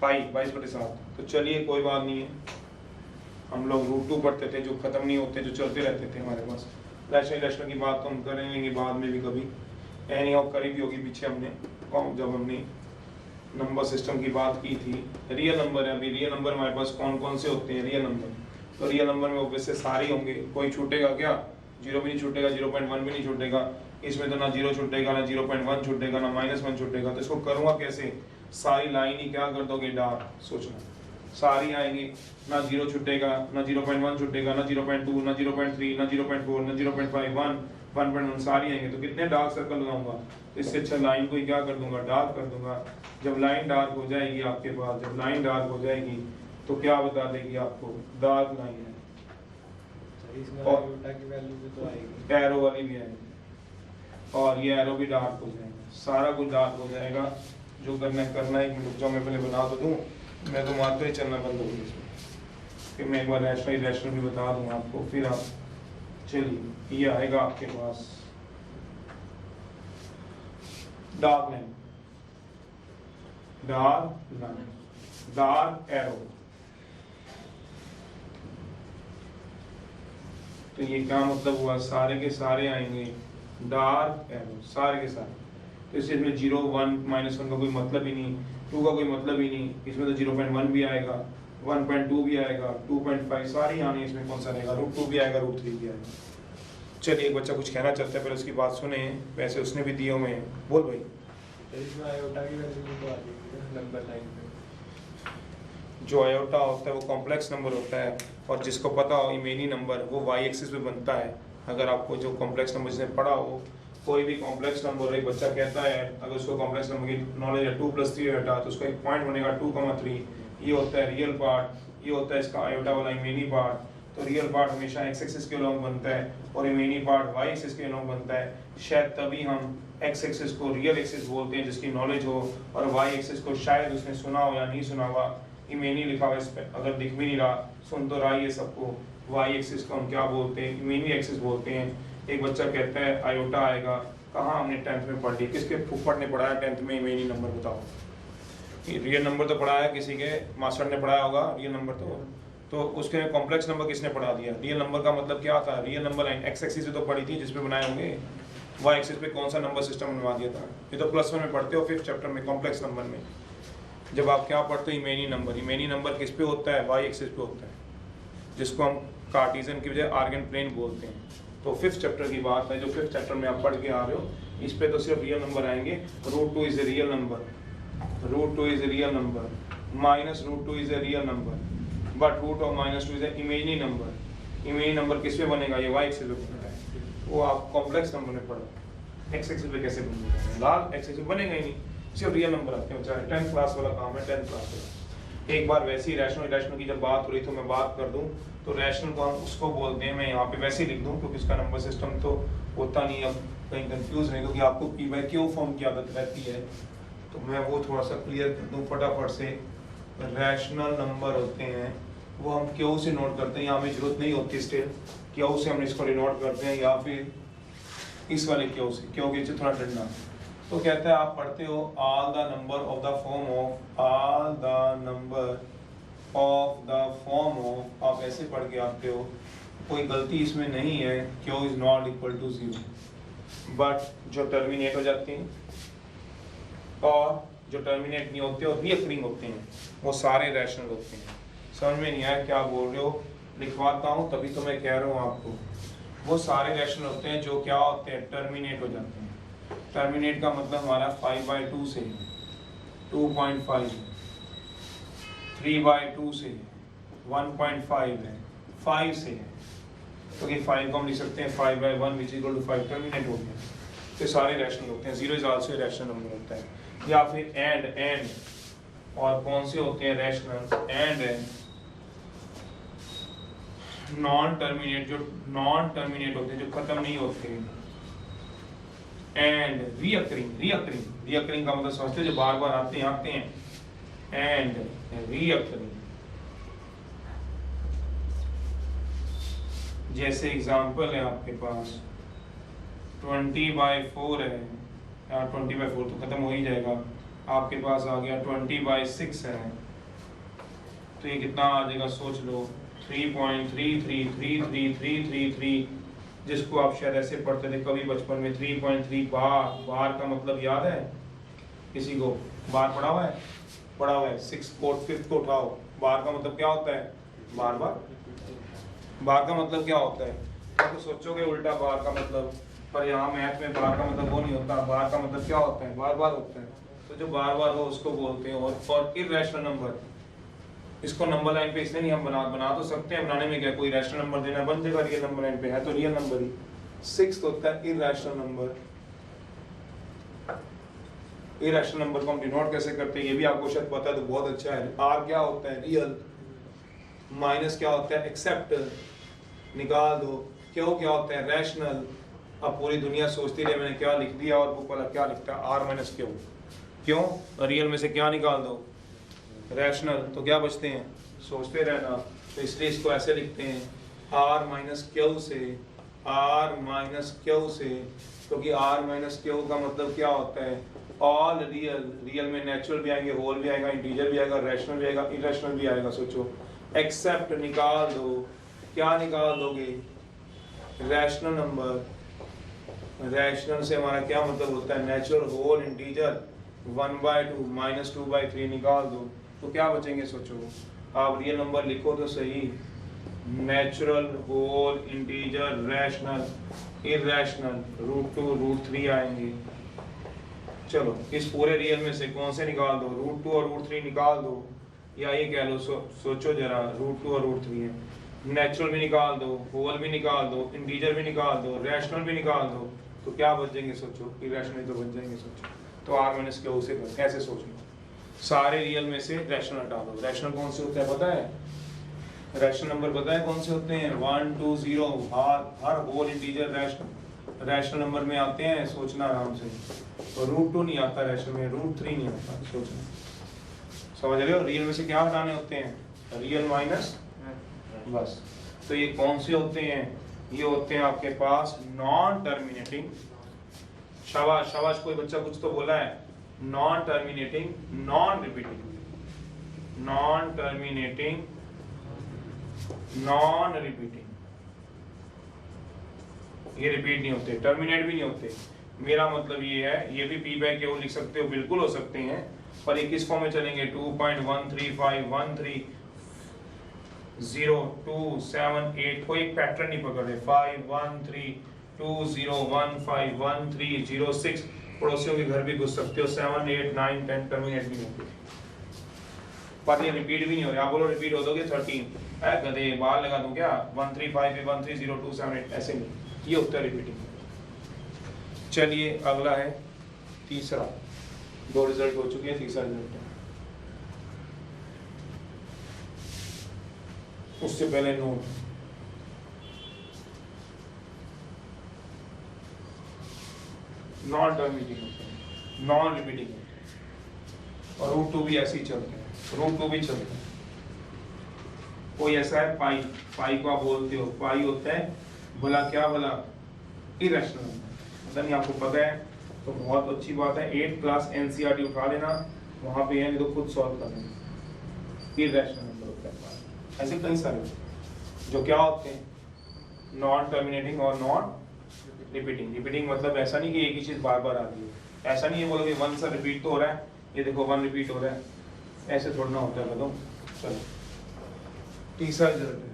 पाई 22/7। तो चलिए कोई बात नहीं है, हम लोग √2 पढ़ते थे जो खत्म नहीं होते, जो चलते रहते थे हमारे पास। रैशनल की बात तो हम करेंगे बाद में भी कभी, एनी ऑफ करी भी होगी पीछे हमने जब हमने नंबर सिस्टम की बात की थी। रियल नंबर है, अभी रियल नंबर हमारे पास कौन कौन से होते हैं रियल नंबर। तो रियल नंबर में ऑब्वियसली सारे होंगे, कोई छूटेगा क्या, 0 भी नहीं छूटेगा, 0.1 भी नहीं छूटेगा, इसमें तो ना 0 छूटेगा, ना 0.1 छूटेगा, ना -1 छूटेगा। तो इसको करूँगा कैसे, सारी लाइन ही क्या कर दोगे डार्क, सोचना सारी आएंगी, ना 0 छूटेगा, ना 0.1 छूटेगा, ना 0.2, ना 0.3, ना 0.4, ना 0.5, 1.1 सारी आएंगे। तो कितने डार्क सर्कल लगाऊंगा, तो इससे अच्छा लाइन को ही क्या कर दूंगा, डार्क कर दूंगा। जब लाइन डार्क हो जाएगी आपके पास, जब लाइन डार्क हो जाएगी तो क्या बता देगी आपको, डार्क लाइन है, और एरो वाली भी आएगी, और ये एरो भी डार्क हो जाएगा, सारा कुछ डार्क हो जाएगा। जो करना है 1 मिनट, जो मैं पहले बना तो दूँ, मैं तो मारते ही चलना बंद हो गया इसमें, फिर मैं एक बार रैशनल भी बता दूंगा आपको, फिर आप चलिए ये आएगा आपके पास डार्क लाइन, डार्क एरो। तो ये क्या मतलब हुआ, सारे के सारे आएंगे डार्क एरो, सारे के सारे। तो इसमें 0, 1, -1 का कोई मतलब ही नहीं, 2 का कोई मतलब ही नहीं, इसमें तो 0.1 भी आएगा, 1.2 भी आएगा, 2.5 सारी आनी, इसमें कौन सा रहेगा, √2 भी आएगा, √3 भी आएगा। चलिए एक बच्चा कुछ कहना चाहता है, पहले उसकी बात सुने, वैसे उसने भी दिए हुए हैं, बोल भाई। इसमें आयोटा की वैल्यू तो आ जाएगी नंबर लाइन पे। जो आयोटा होता है वो कॉम्प्लेक्स नंबर होता है, और जिसको पता हो इमेनी नंबर वो वाई एक्सिस पे बनता है। अगर आपको जो कॉम्प्लेक्स नंबर जिसने पढ़ा हो, कोई भी कॉम्प्लेक्स नंबर, एक बच्चा कहता है अगर उसको कॉम्प्लेक्स नंबर की नॉलेज है 2 + 3 आयोटा, तो उसका एक पॉइंट बनेगा 2,3, ये होता है रियल पार्ट, ये होता है इसका आयोटा वाला इमेनी पार्ट। तो रियल पार्ट हमेशा एक्स एक्सिस के अलोंग बनता है और इमेनी पार्ट वाई एक्सिस के अलोंग बनता है। शायद तभी हम एक्स एक्सिस को रियल एक्सिस बोलते हैं जिसकी नॉलेज हो, और वाई एक्सिस को शायद उसने सुना हो या नहीं सुना हुआ, इमेनी लिखा हुआ इस पे, अगर दिख भी नहीं रहा, सुन तो रहा ही है सबको। वाई एक्सिस को हम क्या बोलते हैं, इमेनी एक्सिस बोलते हैं। एक बच्चा कहता है आयोटा आएगा, कहाँ हमने 10th में पढ़ ली, किसके फुफड़ ने पढ़ाया 10th में इमेनी नंबर, बताओ। रियल नंबर तो पढ़ाया किसी के मास्टर ने पढ़ाया होगा रियल नंबर, तो उसके कॉम्प्लेक्स नंबर किसने पढ़ा दिया। रियल नंबर का मतलब क्या था, real number line x axis पे तो पढ़ी थी जिसपे बनाए होंगे, वाई एक्सिस पे कौन सा नंबर सिस्टम बनवा दिया था। ये तो +1 में पढ़ते हो 5th चैप्टर में कॉम्प्लेक्स नंबर में, जब आप क्या पढ़ते हो इमेनी नंबर। इमेनी नंबर किस पे होता है, वाई एक्सिस पे होता है, जिसको हम कार्टेशियन की बजाय आर्गन प्लेन बोलते हैं। तो 5th चैप्टर की बात है, जो 5th चैप्टर में आप पढ़ के आ रहे हो, इस पे तो सिर्फ रियल नंबर आएंगे। √2 is a real number, √2 is a real number, -√2 is a real number, but √2 is a imaginary number. Imaginary number किस पे बनेगा, ये वाई एक्सिस पे बनेगा, वो आप कॉम्प्लेक्स नंबर में पढ़ो। एक्स एक्सिस पे कैसे बनेगा, लाल एक्स एक्सिस बनेगा ही नहीं, सिर्फ रियल नंबर आते हैं बेचारे। 10th क्लास वाला काम है, 10th क्लास वाला। एक बार वैसे ही रैशनल की जब बात हो रही तो मैं बात कर दूं, तो रैशनल को हम उसको बोलते हैं, मैं यहाँ पे वैसे ही लिख दूं क्योंकि उसका नंबर सिस्टम तो होता नहीं, अब कहीं कंफ्यूज नहीं, क्योंकि आपको P/Q फॉर्म की आदत रहती है, तो मैं वो थोड़ा सा क्लियर कर दूं फटाफट से। रैशनल नंबर होते हैं वो हम क्यू से नोट करते हैं, यहाँ हमें जरूरत नहीं होती स्टिल, क्यू से हम इसको डिनोट करते हैं, या फिर इस वाले क्यू से, क्यू के नीचे थोड़ा डंडा। तो कहता है आप पढ़ते हो all the number of the form of, all the number of the form of, आप ऐसे पढ़ के आते हो, कोई गलती इसमें नहीं है, Q is not equal to 0, but जो टर्मिनेट हो जाते हैं और जो टर्मिनेट नहीं होते और रीअकरिंग होते हैं वो सारे रैशनल होते हैं। समझ में नहीं आया क्या बोल रहे हो, लिखवाता हूँ तभी तो मैं कह रहा हूँ आपको। वो सारे रैशनल होते हैं जो क्या होते हैं, टर्मिनेट हो जाते हैं। टर्मिनेट का मतलब हमारा 5/2 से 2.5, 3/2 से 1.5 है, 5 से है, तो कि 5 को हम लिख सकते हैं 5/1 विच इक्वल टू 5, टर्मिनेट हो गया। तो सारे रैशनल होते हैं, 0 इज आल्सो रैशनल नंबर होता है। या फिर एंड और कौन से होते हैं रैशनल, एंड नॉन टर्मिनेट, जो नॉन टर्मिनेट होते हैं, जो खत्म नहीं होते, एंड रीअकरिंग का मतलब समझते हैं जो बार बार आते हैं, एंड रीअकरिंग। जैसे एग्जांपल है आपके पास 20/4 है, 20/4 तो खत्म हो ही जाएगा, आपके पास आ गया 20/6 है, तो ये कितना आ जाएगा सोच लो, 3.333333, जिसको आप शायद ऐसे पढ़ते थे कभी बचपन में, 3.3 बार का मतलब याद है किसी को, बार पढ़ा हुआ है, 6 को 5 को उठाओ, बार का मतलब क्या होता है, बार का मतलब क्या होता है, तो सोचोगे उल्टा बार का मतलब, पर यहाँ मैथ में बार का मतलब वो नहीं होता, बार का मतलब क्या होता है, बार होता है, तो जो बार हो उसको बोलते हैं। और इर्रेशनल नंबर, इसको नंबर लाइन पे इसलिए नहीं हम बना तो सकते हैं, बनाने में क्या, कोई रैशनल नंबर देना बन जाएगा, रियल नंबर लाइन पे है तो रियल नंबर ही। 6 होता है इर्रेशनल नंबर। इर्रेशनल नंबर को हम डिनोट कैसे करते हैं ये भी आपको शायद पता है, तो बहुत अच्छा है। आर क्या होता है, रियल, माइनस क्या होता है, एक्सेप्ट, निकाल दो, क्यों क्या होता है, रैशनल। अब पूरी दुनिया सोचती है मैंने क्या लिख दिया और बुक वाला क्या लिखता है, आर माइनस क्यों, रियल में से क्या निकाल दो, रैशनल, तो क्या बचते हैं, सोचते रहना, तो इसलिए इसको ऐसे लिखते हैं आर माइनस क्यू से, क्योंकि आर माइनस क्यू का मतलब क्या होता है, ऑल रियल में नेचुरल भी आएंगे, होल भी आएगा, इंटीजर भी आएगा, रैशनल भी आएगा, इरेशनल भी आएगा। सोचो, एक्सेप्ट निकाल दो, क्या निकाल दोगे, रैशनल नंबर। रैशनल से हमारा क्या मतलब होता है, नेचुरल, होल, इंटीजर, 1/2 -2/3 निकाल दो, तो क्या बचेंगे, सोचो आप रियल नंबर लिखो तो सही, natural, whole, integer, rational, irrational, √2 √3 आएंगे। चलो इस पूरे रियल में से कौन से निकाल दो, √2 और √3 निकाल दो, या ये कह लो, सोचो जरा, √2 और √3 है, नेचुरल भी निकाल दो, होल भी निकाल दो, इंटीजर भी निकाल दो, रैशनल भी निकाल दो, तो क्या बच जाएंगे, सोचो, इरेशनल तो बच जाएंगे। सोचो तो r - क्यू से कैसे सोच लो, सारे रियल में से रैशनल हटा दो। रैशनल कौन से होते हैं पता है, रैशनल नंबर पता है कौन से होते हैं, 1 2 0, हर होल इंटीजर रैशनल नंबर में आते हैं, सोचना आराम से। और √2 नहीं आता रैशनल में, √3 नहीं आता, सोचना, समझ रहे हो। रियल में से क्या हटाने होते हैं, रियल माइनस, बस। तो ये कौन से होते हैं, ये होते हैं आपके पास नॉन टर्मिनेटिंग, शाबाश कोई बच्चा कुछ तो बोला है, नॉन टर्मिनेटिंग, नॉन रिपीटिंग, ये रिपीट नहीं होते, टर्मिनेट भी नहीं होते। मेरा मतलब ये है, ये भी p/q लिख सकते हो, बिल्कुल हो सकते हैं, पर ये किस फॉर्म में चलेंगे, 2.135130278, कोई एक पैटर्न नहीं पकड़ रहे, 51320151306, पड़ोसियों के घर भी घुस सकते हो, 7 8 9 10 टर्मिनेट भी नहीं होते, पर ये रिपीट भी नहीं हो रहे। आप बोलो रिपीट हो दोगे 13, गधे बाल लगा दूं क्या, 135130278, ऐसे नहीं, ये होता है रिपीटिंग। चलिए अगला है तीसरा, 2 रिजल्ट हो चुके हैं, तीसरा रिजल्ट है, उससे पहले नोट, नॉन टर्मिनेटिंग होते हैं, नॉन रिपीटिंग होते हैं, और √2 भी ऐसे ही चलते हैं, √2 भी चलते हैं। कोई ऐसा है पाई को आप बोलते हो, पाई होता है भला क्या, भला इरेशनल, मतलब नहीं आपको पता है तो बहुत अच्छी बात है, 8 क्लास NCERT उठा लेना, वहाँ पे है, नहीं तो खुद सॉल्व कर लेना। इरेशनल नंबर होता है, ऐसे कई सारे जो क्या होते हैं, नॉन टर्मिनेटिंग और नॉन रिपीटिंग मतलब ऐसा नहीं कि एक ही चीज बार बार आ रही है, ऐसा नहीं है बोलोगे 1 से रिपीट तो हो रहा है, ये देखो 1 रिपीट हो रहा है, ऐसे थोड़ा ना होता है। बताओ, चलो तीसरा रिजल्ट है,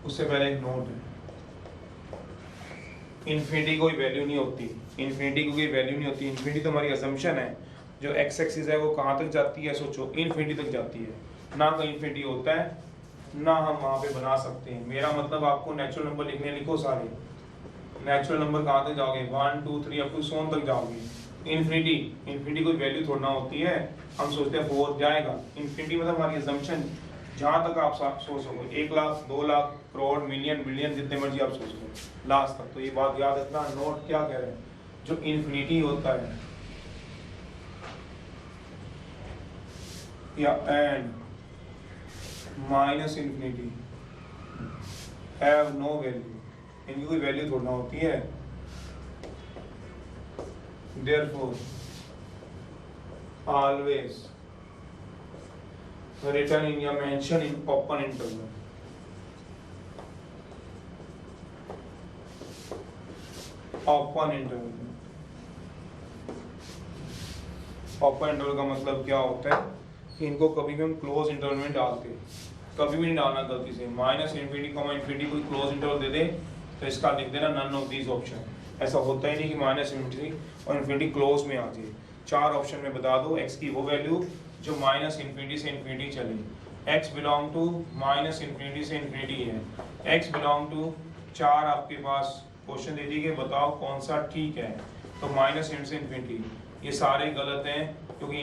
उससे पहले एक नोट है, इन्फिनिटी कोई वैल्यू नहीं होती, इन्फिनिटी तो हमारी असम्पशन है, जो एक्स एक्सिस है वो कहाँ तक जाती है, सोचो इन्फिनिटी तक जाती है, ना कोई इन्फिनिटी होता है ना हम वहाँ पे बना सकते हैं। मेरा मतलब आपको नेचुरल नंबर लिखने, लिखो सारे नेचुरल नंबर कहाँ तक जाओगे, 1 2 3 अप टू 100 तक जाओगे। इन्फिनिटी, इन्फिनिटी कोई वैल्यू थोड़ा ना होती है, हम सोचते हैं 4 जाएगा। इन्फिनिटी मतलब हमारी असम्पशन जहाँ तक आप सोच सको, 1 लाख 2 लाख करोड़ मिलियन बिलियन जितने मर्जी आप सोच लो लास्ट तक। तो ये बात याद रखना, नोट क्या कह रहे हैं, जो इन्फिनिटी होता है या and minus infinity have no value, इनकी कोई वैल्यू थोड़ा ना होती है। Therefore, always written in या mention in open interval. Open interval. Open interval का मतलब क्या होता है कि इनको कभी भी हम क्लोज इंटरवल में डालते, कभी भी नहीं डालना गलती से। माइनस इन्फिनिटी कॉमा इन्फिनिटी कोई क्लोज इंटरवल दे दे तो इसका लिख देना नन ऑफ दीज ऑप्शन। ऐसा होता ही नहीं कि माइनस इन्फिनिटी और इन्फिनिटी क्लोज में आ जाए। 4 ऑप्शन में बता दो एक्स की वो वैल्यू जो माइनस इन्फिनिटी से इन्फिनिटी चले। X belong to minus infinity से इन्फिनिटी है, एक्स बिलोंग टू 4 आपके पास क्वेश्चन दे दिए, बताओ कौन सा ठीक है। तो माइनस से इन्फिनिटी ये सारे गलत हैं, क्योंकि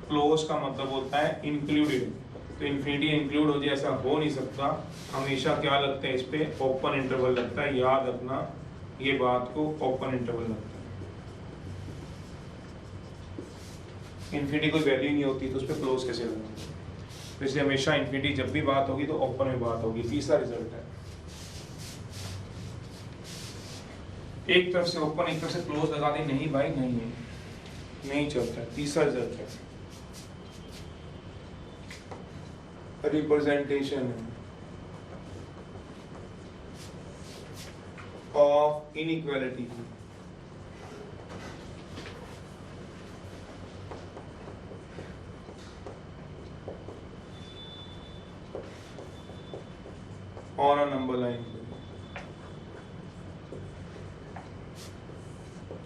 क्लोज का मतलब होता है इंक्लूडेड, तो इन्फिनिटी इंक्लूड हो जाए ऐसा हो नहीं सकता। हमेशा क्या लगता है इस पे, ओपन इंटरवल लगता है, याद रखना ये बात को, ओपन इंटरवल लगता है। इन्फिनिटी कोई वैल्यू नहीं होती तो उस पर क्लोज कैसे लगता है, इसलिए हमेशा इन्फिनिटी जब भी बात होगी तो ओपन में बात होगी। तीसरा रिजल्ट है, एक तरफ से ओपन एक तरफ से क्लोज लगा दे, नहीं भाई नहीं है, नहीं चलता है। तीसरा रिजल्ट है representation of inequality. On a number line.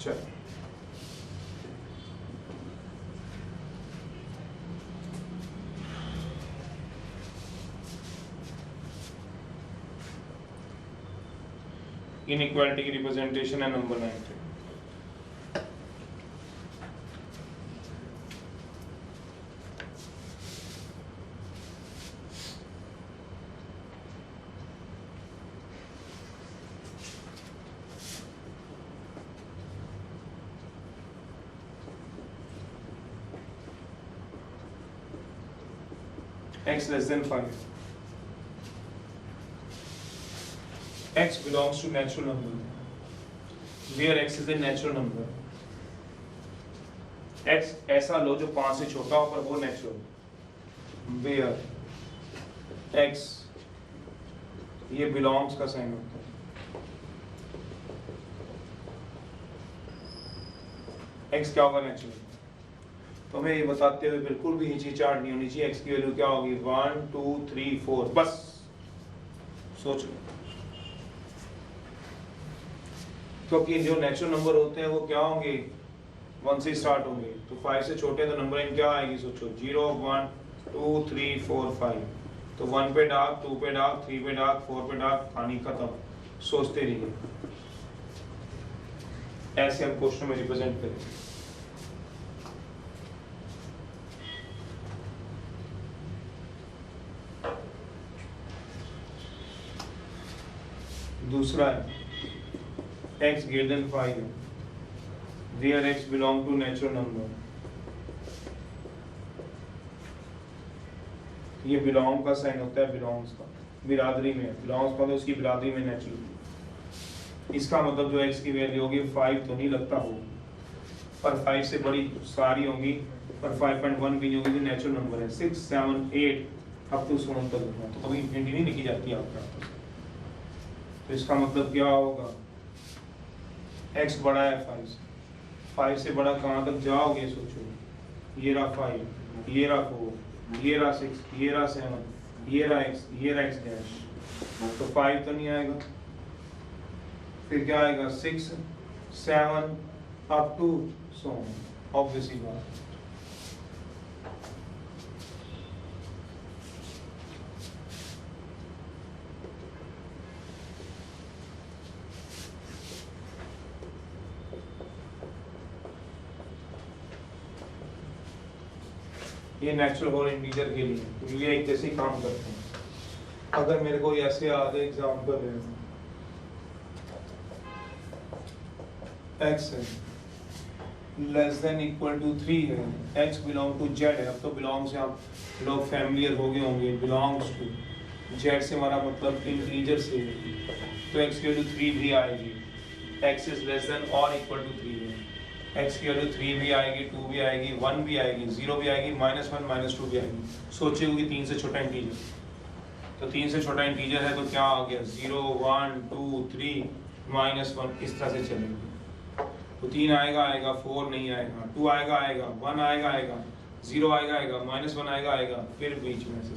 चल इनइक्वालिटी की रिप्रेजेंटेशन है नंबर 9 पे। x less than 5. X belongs to natural number, where x is a natural number. x ऐसा लो जो 5 से छोटा हो पर वो नेचुरल, where x ये belongs का साइन होता है। x क्या होगा नेचुरल, तो हमें ये बताते हुए बिल्कुल भी हिचकिचाहट नहीं होनी चाहिए। x की वैल्यू क्या होगी 1 2 3 4, बस सोच लो। क्योंकि जो नेचुरल नंबर होते हैं वो क्या होंगे 1 से स्टार्ट होंगे, तो 5 से छोटे तो नंबरिंग क्या आएगी, सोचो 0 1 2 3 4 5, तो 1 पे डार्क 2 पे डार्क 3 पे डार्क 4 पे डार्क, कहानी खत्म। सोचते रहिए, ऐसे हम क्वेश्चन में रिप्रेजेंट करेंगे। दूसरा है x greater than 5 where x belong to natural number। ये बिलोंग का साइन होता है, बिलोंग्स का बिरादरी में, बिलोंग्स का तो उसकी बिरादरी में नेचुरल। इसका मतलब जो x की वैल्यू होगी 5 तो नहीं लगता हो, पर 5 से बड़ी सारी होंगी, पर 5.1 भी नहीं होगी जो नेचुरल नंबर है। 6 7 8 अप टू 100 तक होगा, तो कभी इन्फिनिटी नहीं लिखी जाती आपका। तो इसका मतलब क्या होगा, x बड़ा है 5 से, 5 से बड़ा कहाँ तक जाओगे सोचो, ये रहा 5, ये रहा 4, ये रहा 6, ये रहा 7, ये रहा x, ये रहा x डैश, तो 5 तो नहीं आएगा, फिर क्या आएगा 6 7 अप टू 100, ऑब्वियसली बात। ये नेचुरल होल इंटीजर के लिए, तो ये एक जैसे ही काम करते हैं। अगर मेरे को ऐसे आधे एग्जाम्पल है, x है लेस देन इक्वल टू 3 है, x बिलोंग टू z है। अब तो बिलोंग से आप लोग फैमिलियर हो गए होंगे, बिलोंग्स टू z से हमारा मतलब इंटीजर से है, तो x इक्वल टू 3 भी आएगी, x इज लेस देन और इक्वल टू 3 है, x इक्वल टू 3 भी आएगी, 2 भी आएगी, 1 भी आएगी, 0 भी आएगी, -1 -2 भी आएगी। सोचिए कि 3 से छोटा इंटीजर, तो 3 से छोटा इंटीजर है तो क्या आ गया 0 1 2 3 -1, इस तरह से चलेंगे। तो 3 आएगा आएगा, 4 नहीं आएगा, 2 आएगा आएगा, 1 आएगा आएगा, 0 आएगा आएगा, -1 आएगा आएगा, फिर बीच में से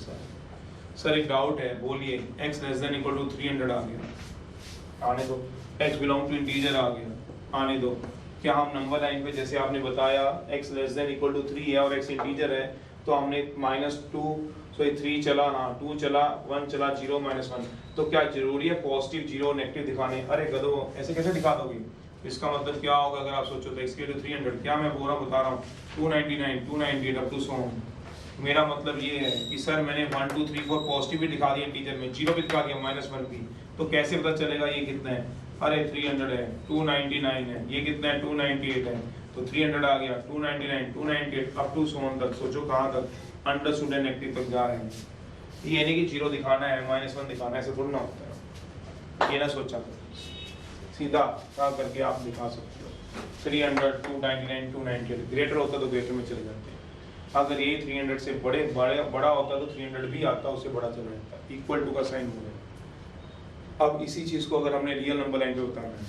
सर एक डाउट है, बोलिए। x less than equal to 300 आ गया, आने दो। x बिलोंग टू इंटीजर आ गया, आने दो। क्या हम नंबर लाइन पे जैसे आपने बताया x less than equal to 3 है और x इंटीजर है, तो हमने -2 3 चला, हाँ 2 चला, 1 चला, 0 -1, तो क्या जरूरी है पॉजिटिव 0 नेगेटिव दिखाने? अरे गधो, ऐसे कैसे दिखा दोगे? इसका मतलब क्या होगा अगर आप सोचो तो x के लिए 300, क्या मैं पूरा बता रहा हूँ 299 298 अप टू सो ऑन। मेरा मतलब ये है कि सर मैंने 1 2 3 4 पॉजिटिव भी दिखा दिया इंटीजर में, 0 भी दिखा दिया, -1 भी, तो कैसे पता चलेगा ये कितना है? अरे 300 है, 299 है, ये कितना है 298 है, तो 300 आ गया, 299 298 अप टू सो ऑन तक। सोचो कहाँ तक अंडरस्टूड नेगेटिव तक जा रहे हैं। ये नहीं कि 0 दिखाना है, -1 दिखाना है, ऐसे थोड़ा ना होता है। ये ना सोचा करो, सीधा क्या करके आप दिखा सकते हो। 300 299 298 ग्रेटर होता तो ग्रेटर में चले जाते हैं। अगर ये 300 से बड़ा होता तो 300 भी आता, उससे बड़ा चला जाता, इक्वल टू का साइन हो गया। अब इसी चीज को अगर हमने रियल नंबर लाइन पे बताना है,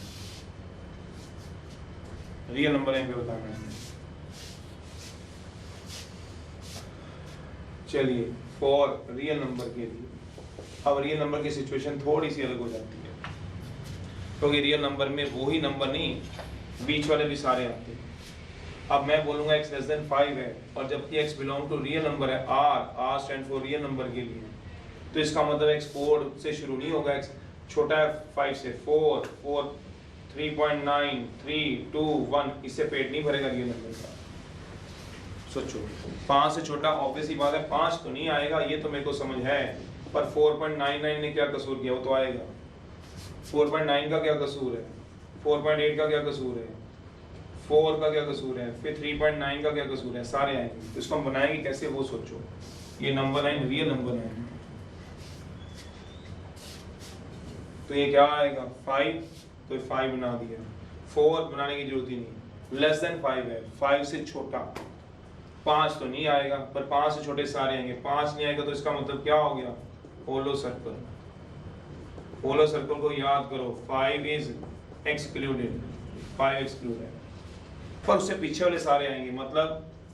रियल नंबर लाइन पे बताना है, चलिए फॉर रियल नंबर के लिए, अब रियल नंबर की सिचुएशन थोड़ी सी अलग हो जाती है, क्योंकि रियल नंबर में वो ही नंबर नहीं, बीच वाले भी सारे आते हैं। अब मैं बोलूंगा x लेस देन 5 है, और जबकि x belong to real number है, r stand for real number के लिए, तो इसका मतलब x 4 से शुरू नहीं होगा, x छोटा है 5 से, 4 4 3.9 3 2 1, इससे पेट नहीं भरेगा रियल नंबर का। सोचो 5 से छोटा ऑब्वियस ही बात है 5 तो नहीं आएगा, ये तो मेरे को समझ है, पर 4.99 ने क्या कसूर किया, वो तो आएगा। 4.9 का क्या कसूर है, 4.8 का क्या कसूर है, 4 का क्या कसूर है, फिर 3.9 का क्या कसूर है, सारे आएंगे। तो इसको हम बनाएंगे कैसे वो सोचो। ये number line real number line, तो ये क्या आएगा 5, तो 5 बना दिया, 4 बनाने की जरूरत ही नहीं, लेस देन 5 है, 5 से छोटा, 5 तो नहीं आएगा, पर 5 से छोटे सारे आएंगे, 5 नहीं आएगा तो इसका मतलब क्या हो गया, होलो सर्कल। होलो सर्कल को याद करो, 5 इज एक्सक्लूडेड, 5 एक्सक्लूडेड, पर उससे पीछे वाले सारे आएंगे, मतलब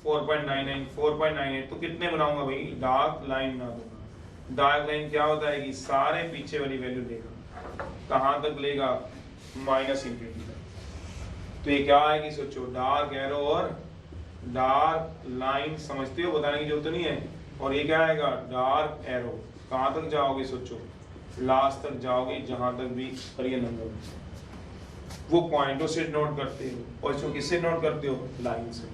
4.99 4.98, तो कितने बनाऊंगा भाई, डार्क लाइन बना दूंगा। डार्क लाइन क्या होता है कि सारे पीछे वाली वैल्यू लेगा, कहां तक लेगा, -∞ तो ये क्या आएगी, सोचो डार्क एरो और डार्क लाइन, समझते हो, बताने की जरूरत नहीं है। और ये क्या आएगा, डार्क एरो, कहां तक जाओगे, सोचो लास्ट तक जाओगे, जहां तक भी रियल नंबर, वो पॉइंटों से नोट करते हो, और इसको किससे नोट करते हो, लाइन से।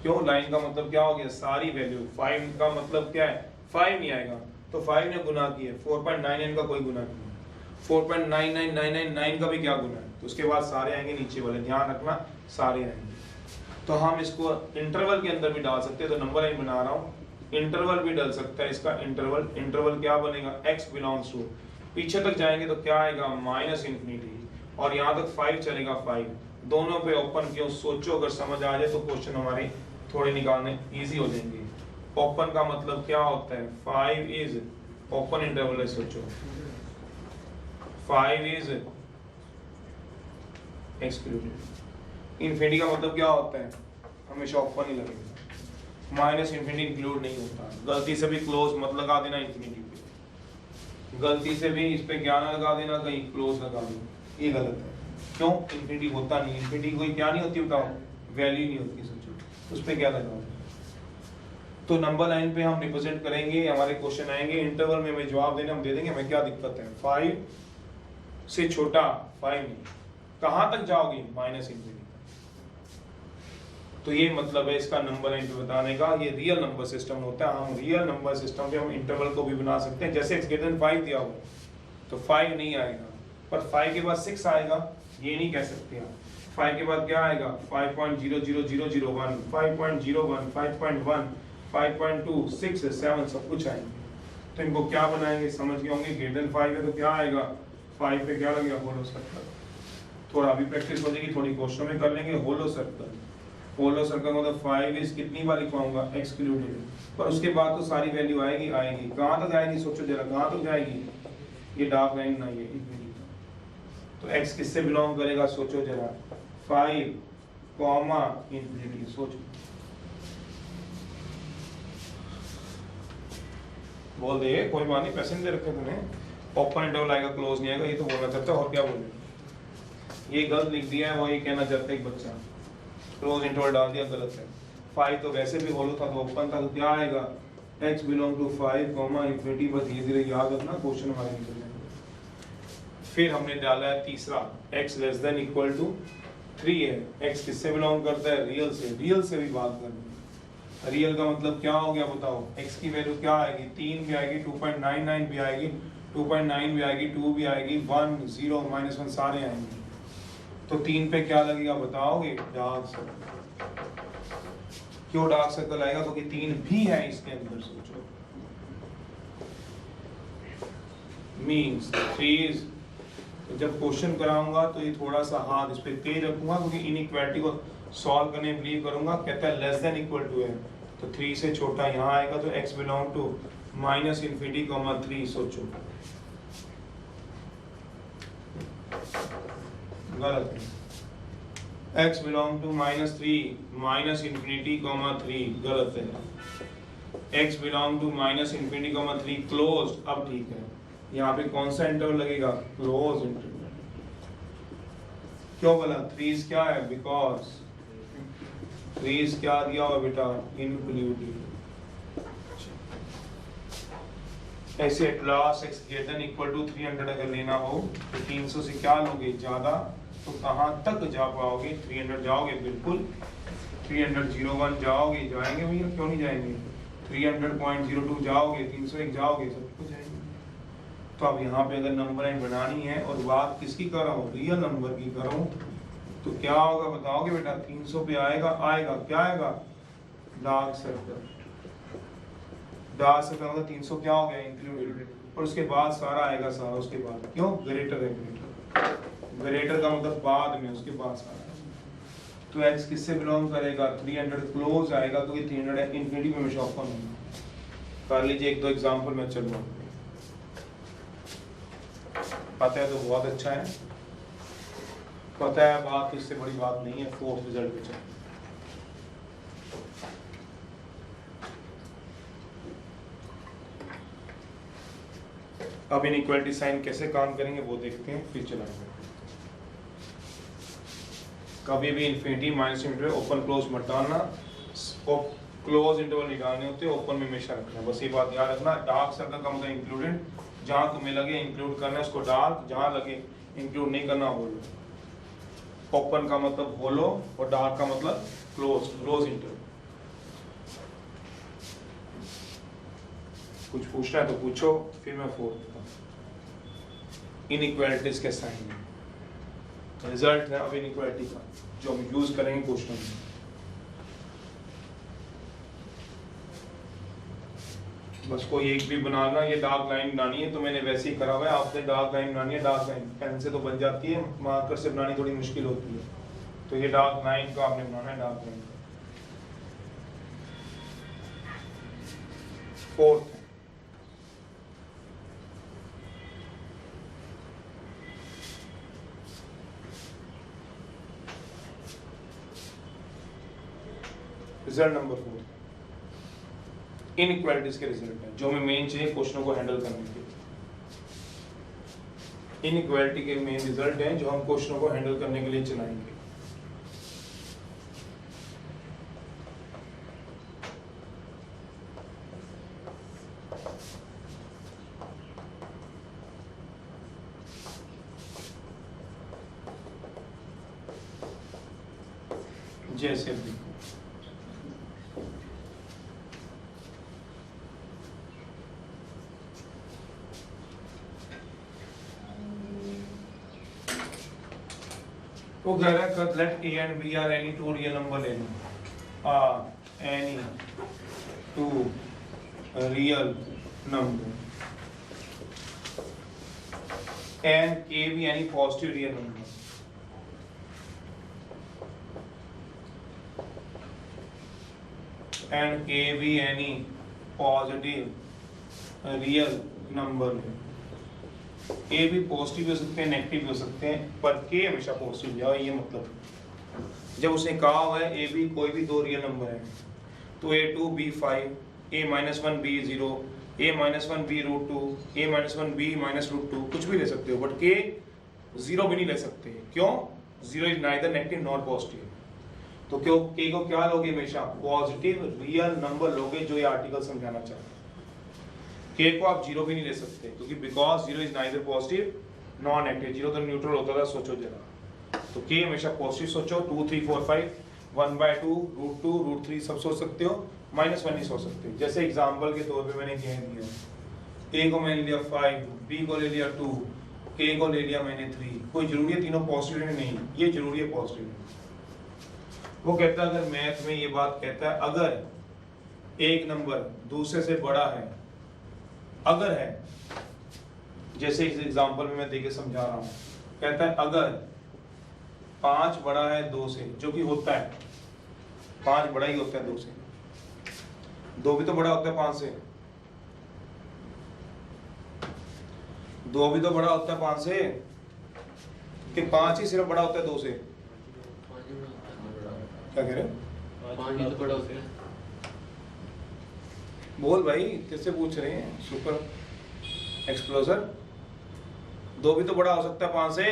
क्यों, लाइन का मतलब क्या हो गया, सारी वैल्यू। 5 का मतलब क्या है, 5 नहीं आएगा, तो 5 ने गुना किया, 4.99 का कोई गुना नहीं, 4.99999 का भी क्या गुना है, तो उसके बाद सारे आएंगे नीचे वाले, ध्यान रखना सारे आएंगे। तो हम इसको इंटरवल के अंदर भी डाल सकते हैं, तो नंबर लाइन बना रहा हूँ, इंटरवल भी डाल सकता है इसका, इंटरवल, इंटरवल क्या बनेगा, x बिलोंग्स टू, पीछे तक जाएंगे तो क्या आएगा, -∞, और यहाँ तक 5 चलेगा, 5 दोनों पे ओपन क्यों, सोचो अगर समझ आ जाए तो क्वेश्चन हमारे थोड़े निकालने इजी हो जाएंगे। ओपन का मतलब क्या होता है, 5 इज ओपन इंटरवल है, सोचो 5 इज एक्सक्लूडेड। इन्फिनिटी का मतलब क्या होता है, हमेशा ओपन ही लगेगा, -∞ इंक्लूड नहीं होता। गलती से भी क्लोज मत लगा देना इन्फिनिटी पे, गलती से भी इस पे क्या ना लगा देना, कहीं क्लोज लगा देना, ये गलत है। क्यों, इन्फिनिटी होता नहीं, इन्फिनिटी कोई क्या नहीं होती, बताओ, वैल्यू नहीं होती, सोचो उस पे क्या लगा। तो नंबर लाइन पे हम रिप्रेजेंट करेंगे, हमारे क्वेश्चन आएंगे, इंटरवल में हमें जवाब देने हम दे देंगे, हमें क्या दिक्कत है, 5 से छोटा 5 नहीं, कहां तक जाओगे, -∞। तो ये मतलब है इसका नंबर लाइन पे बताने का। ये रियल नंबर सिस्टम होता है। हम रियल नंबर सिस्टम पे हम इंटरवल को भी बना सकते हैं। जैसे x ग्रेटर देन 5 दिया हो तो 5 नहीं आएगा, पर 5 के बाद 6 आएगा, ये नहीं कह सकते आप। 5 के बाद क्या आएगा? 5.00001, 5.01, 5.1, 5.2, 6, 7 सब कुछ आएंगे। तो इनको क्या बनाएंगे समझ गए होंगे। ग्रेटर देन 5 है तो क्या आएगा? 5 पे क्या लगेगा? होलो सर्कल। थोड़ा अभी प्रैक्टिस हो जाएगी, थोड़ी क्वेश्चन में कर लेंगे। होलो सर्कल, होलो सर्कल मतलब 5 इज कितनी बार लिखवाऊंगा? एक्सक्लूडेड। पर उसके बाद तो सारी वैल्यू आएगी आएगी। कहाँ तक आएगी सोचो जरा, कहाँ तक जाएगी? ये डार्क लाइन ना ये तो x किससे बिलोंग करेगा सोचो जरा? 5 कॉमा इंफिनिटी। सोचो, बोल दे कोई बात नहीं, पैसे नहीं दे रखे तूने। ओपन इंटरवल आएगा, क्लोज नहीं आएगा, ये तो बोलना चाहता है और क्या बोले। ये गलत लिख दिया है, वो ये कहना चाहता है एक बच्चा। क्लोज इंटरवल डाल दिया, गलत है। 5 तो वैसे भी होलो था तो ओपन था, तो क्या आएगा? x belong to 5 comma infinity. बस धीरे धीरे याद रखना, क्वेश्चन हमारे निकल जाएंगे। फिर हमने डाला है तीसरा, x less than equal to 3 है। x किससे बिलोंग करता है? रियल से। रियल से भी बात करनी है। रियल का मतलब क्या हो गया बताओ? x की वैल्यू क्या आएगी? 3 भी आएगी, 2.99 भी आएगी, 2.9 भी आएगी, 2 भी आएगी, 1, 0, -1 सारे आएंगे। तो 3 पे क्या लगेगा बताओगे? Dark circle. क्यों डार्क सर्कल आएगा? क्योंकि 3 भी है इसके अंदर। सोचो, मीन्स 3 तो जब क्वेश्चन कराऊंगा तो ये थोड़ा सा हाथ इस पे तेज रखूंगा, क्योंकि इनइक्वालिटी को सॉल्व करने बिलीव करूंगा। कहता है लेस देन इक्वल टू है, तो 3 से छोटा यहाँ आएगा, तो x बिलोंग टू -∞, 3। सोचो, गलत है। x बिलोंग टू -3, -∞, 3 गलत है। x belong to -∞, 3 close. अब ठीक है, यहाँ पे कौन सा इंटरवल लगेगा? Close interval. क्यों बोला 3 क्या है? बिकॉज 3 क्या दिया हुआ बेटा? इंक्लूडिंग। ऐसे class x greater than equal to 300 अगर लेना हो तो 300 से क्या लोगे? ज्यादा। तो कहाँ तक जा पाओगे? 300 जाओगे बिल्कुल। 300.01 जाओगे, जाएंगे भैया, क्यों नहीं जाएंगे? 300.02 जाओगे, 301 जाओगे, सब कुछ जाएंगे। तो अब यहाँ पे अगर नंबर लाइन बनानी है और बात किसकी कर रहा हूँ? रियल नंबर की कर रहा हूँ, तो क्या होगा बताओगे बेटा? 300 पे आएगा, आएगा क्या आएगा? Dark circle. डार्क सर्कल मतलब 300 क्या हो गया? इंक्लूडेड। और उसके बाद सारा आएगा, सारा उसके बाद। क्यों? ग्रेटर है, ग्रेटर। ग्रेटर का मतलब बाद में, उसके बाद सारा। तो x किससे बिलोंग करेगा? 300 क्लोज आएगा, तो ये 300 है, इंफिनिटी में हमेशा ओपन होगा। कर लीजिए एक दो एग्जांपल में चलूँ, पता है तो बहुत अच्छा है, पता है बात तो इससे बड़ी बात नहीं है। 4th रिजल्ट पे चलो। अब इनइक्वालिटी साइन कैसे काम करेंगे वो देखते हैं, फिर चलाएंगे। कभी भी इंफिनिटी -∞ ओपन क्लोज मत डालना, क्लोज इंटरवल नहीं डालने होते, ओपन में हमेशा रखना। बस ये बात याद रखना। डार्क सर्कल का मतलब इंक्लूडेड, जहां तुम्हें लगे इंक्लूड करना है उसको डार्क, जहां लगे इंक्लूड नहीं करना होलो। ओपन का मतलब होलो और डार्क का मतलब क्लोज, क्लोज इंटरवल। कुछ पूछना है तो पूछो, फिर मैं 4th इनइक्वालिटीज के साइन में रिजल्ट है अब इनइक्वालिटी का, जो हम यूज करेंगे क्वेश्चन में। बस कोई एक भी बनाना, ये डार्क लाइन बनानी है तो मैंने वैसे ही करा हुआ है। आपने डार्क लाइन बनानी है, डार्क लाइन पेन से तो बन जाती है, मार्कर से बनानी थोड़ी मुश्किल होती है। तो ये डार्क लाइन का आपने बनाना है, डार्क लाइन का। 4th रिजल्ट नंबर 4 इनइक्वालिटीज के रिजल्ट है, जो हमें मेन चाहिए क्वेश्चनों को हैंडल करने के लिए। इनइक्वालिटी के मेन रिजल्ट हैं जो हम क्वेश्चनों को हैंडल करने के लिए चलाएंगे। जैसे देखो वो कह रहा है let A and B are any two real number ले लो any two real number and k be any positive real number and k be any positive real number a भी पॉजिटिव हो सकते हैं नेगेटिव भी हो सकते हैं पर k हमेशा पॉजिटिव जाओ ये मतलब जब उसने कहा हुआ है a b कोई भी दो रियल नंबर है तो a2 b5 a-1 b0 a-1 b √2 a-1 b -√2 कुछ भी ले सकते हो बट k जीरो भी नहीं ले सकते क्यों zero is neither negative not positive तो क्यों k को क्या लोगे हमेशा पॉजिटिव रियल नंबर लोगे जो ये आर्टिकल समझाना चाहता है k को आप जीरो भी नहीं ले सकते क्योंकि because zero is neither positive non negative zero तो न्यूट्रल होता था सोचो जरा तो k हमेशा पॉजिटिव सोचो 2 3 4 5 1/2 √2 √3 सब सोच सकते हो -1 नहीं सोच सकते जैसे एग्जांपल के तौर पे मैंने कह दिया a को मैंने लिया 5 b को ले लिया 2 k को ले लिया मैंने 3 कोई जरूरी है तीनों पॉजिटिव नहीं ये जरूरी है पॉजिटिव वो कहता है अगर मैथ में ये बात कहता है अगर एक नंबर दूसरे से बड़ा है अगर है जैसे इस एग्जांपल में मैं देके समझा रहा हूँ कहता है अगर 5 बड़ा है 2 से जो कि होता है 5 बड़ा ही होता है 2 से 2 भी तो बड़ा होता है 5 से 2 भी तो बड़ा होता है 5 से कि 5 ही सिर्फ बड़ा होता है 2 से क्या कह रहे हो 5 भी तो बड़ा होता है बोल भाई किससे पूछ रहे हैं सुपर एक्सप्लोजर 2 भी तो बड़ा हो सकता है 5 से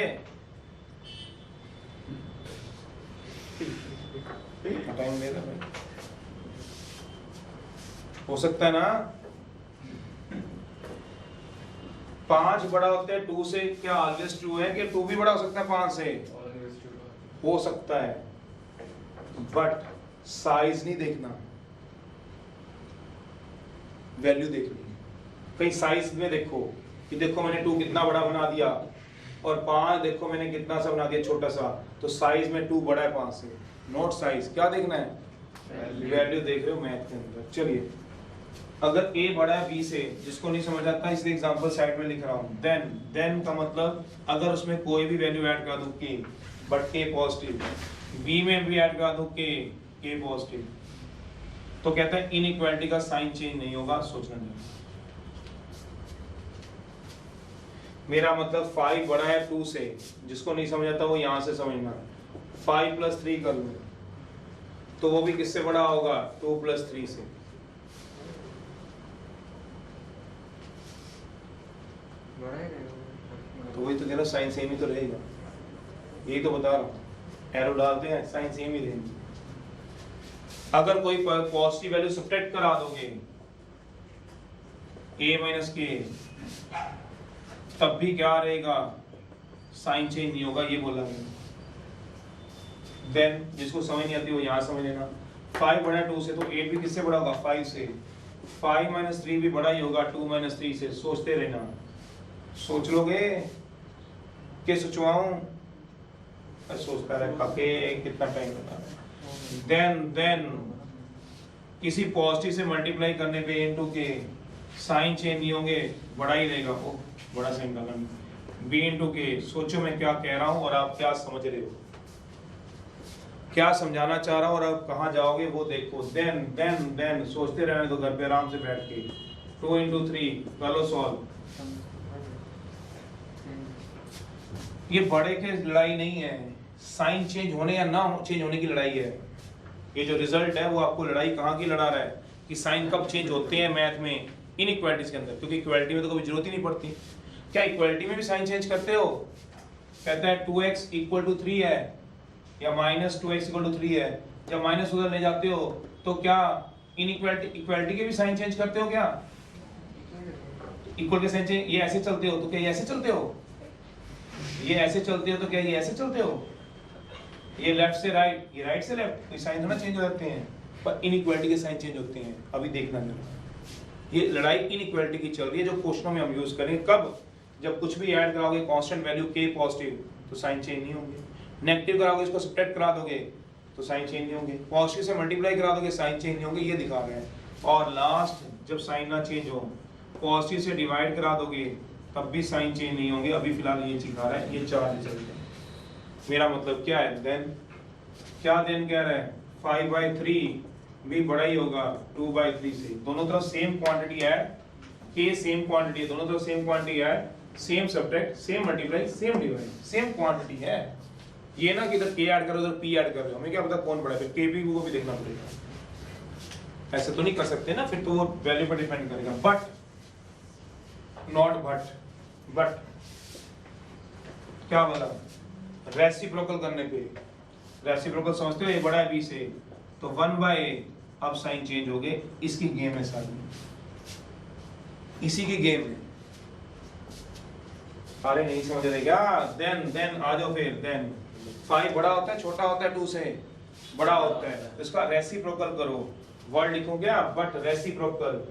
टाइम दे रहा भाई हो सकता है ना 5 बड़ा होता है 2 से क्या ऑलवेज ट्रू है कि 2 भी बड़ा हो सकता है 5 से हो सकता है बट साइज नहीं देखना वैल्यू देखनी है कहीं साइज में देखो कि देखो मैंने 2 कितना बड़ा बना दिया और 5 देखो मैंने कितना सा बना दिया छोटा सा तो साइज में 2 बड़ा है 5 से नोट साइज क्या देखना है वैल्यू देख रहे हो मैथ के अंदर चलिए अगर a बड़ा है b से जिसको नहीं समझ आता इसलिए एग्जांपल साइड में लिख रहा हूं देन का मतलब अगर उसमें कोई भी वैल्यू ऐड कर दूं k but k positive b में भी ऐड कर दूं k पॉजिटिव तो कहता है इनइक्वालिटी का साइन चेंज नहीं होगा सोचना नहीं मेरा मतलब 5 बड़ा है 2 से जिसको नहीं समझ आता वो यहां से समझना 5 + 3 कर लूं तो वो भी किससे बड़ा होगा 2 + 3 से तो वही तो कह रहा साइन सेम ही तो रहेगा यही तो बता रहा हूँ एरो डालते हैं साइन सेम ही रहेगी अगर कोई पॉजिटिव वैल्यू सब्ट्रैक्ट करा दोगे a - k तब भी क्या रहेगा साइन चेंज नहीं होगा ये बोला मैंने देन जिसको समझ नहीं आती वो यहाँ समझ लेना 5 बड़ा 2 से तो 8 भी किससे बड़ा होगा 5 से 5 - 3 भी बड़ा ही होगा 2 - 3 से सोचते रहना सोच लोगे कि सोचवाऊं सोचता रहा के कितना टाइम लगा देन किसी पॉजिटिव से मल्टीप्लाई करने पे इनटू के साइन चेंज नहीं होंगे बड़ा ही रहेगा वो बड़ा साइन डालना b इनटू के सोचो मैं क्या कह रहा हूं और आप क्या समझ रहे हो क्या समझाना चाह रहा हूं और आप कहां जाओगे वो देखो देन सोचते रहने दो घर पे आराम से बैठ के 2 × 3 कर लो सॉल्व ये बड़े के लड़ाई नहीं है साइन चेंज होने या ना चेंज होने की लड़ाई है ये जो रिजल्ट है वो आपको लड़ाई कहाँ की लड़ा रहा है कि साइन कब चेंज होते हैं मैथ में इनइक्वालिटीज के अंदर क्योंकि इक्वालिटी में तो कभी जरूरत ही नहीं पड़ती क्या इक्वालिटी में भी साइन चेंज करते हो कहता है 2x = 3 है या -2x = 3 है जब माइनस उधर ले जाते हो तो क्या इक्वालिटी के भी साइन चेंज करते हो क्या इक्वल के साइन चेंज ये ऐसे चलते हो तो क्या ये ऐसे चलते हो ये ऐसे चलते हो तो क्या ये ऐसे चलते हो ये लेफ्ट से राइट, ये राइट से लेफ्ट, तो साइन थोड़ा चेंज हो जाते हैं, पर इनइक्वालिटी के साइन चेंज होते हैं। अभी देखना जरा, ये लड़ाई इनइक्वालिटी की चल रही है जो क्वेश्चनों में हम यूज करेंगे। कब? जब कुछ भी ऐड कराओगे कांस्टेंट वैल्यू k पॉजिटिव तो साइन चेंज नहीं होंगे, नेगेटिव कराओगे इसको सब्ट्रैक्ट करा दोगे तो साइन चेंज नहीं होंगे, पॉजिटिव से मल्टीप्लाई करा दोगे साइन चेंज नहीं होंगे, ये दिखा रहे हैं। और लास्ट जब साइन ना चेंज हो, पॉजिटिव से डिवाइड करा दोगे तब भी साइन चेंज नहीं होंगे। अभी फिलहाल ये दिखा रहा है, ये चार रिजल्ट है। मेरा मतलब क्या है देन, क्या देन कह रहा है 5/3 भी बड़ा ही होगा 2/3 से। दोनों तरफ सेम क्वांटिटी है, k सेम क्वांटिटी है, दोनों तरफ सेम क्वांटिटी है, same subtract, same multiply, same divide, same quantity है। ये ना कि इधर k ऐड करो उधर p ऐड कर रहे हो, हमें क्या पता कौन बड़ा है, फिर k भी को भी देखना पड़ेगा। ऐसे तो नहीं कर सकते ना, फिर तो वो वैल्यू पर डिपेंड करेगा। बट नॉट बट क्या बोला, रेसिप्रोकल करने पे, रेसिप्रोकल समझते हो, ये बड़ा है b से तो 1/a, अब साइन चेंज हो गए। इसकी गेम है सारी, इसी की गेम है। अरे नहीं समझ रहे क्या? देन आ जाओ फिर। देन 5 बड़ा होता है छोटा होता है 2 से, बड़ा होता है, तो इसका रेसिप्रोकल करो। वर्ड लिखो क्या, बट रेसिप्रोकल,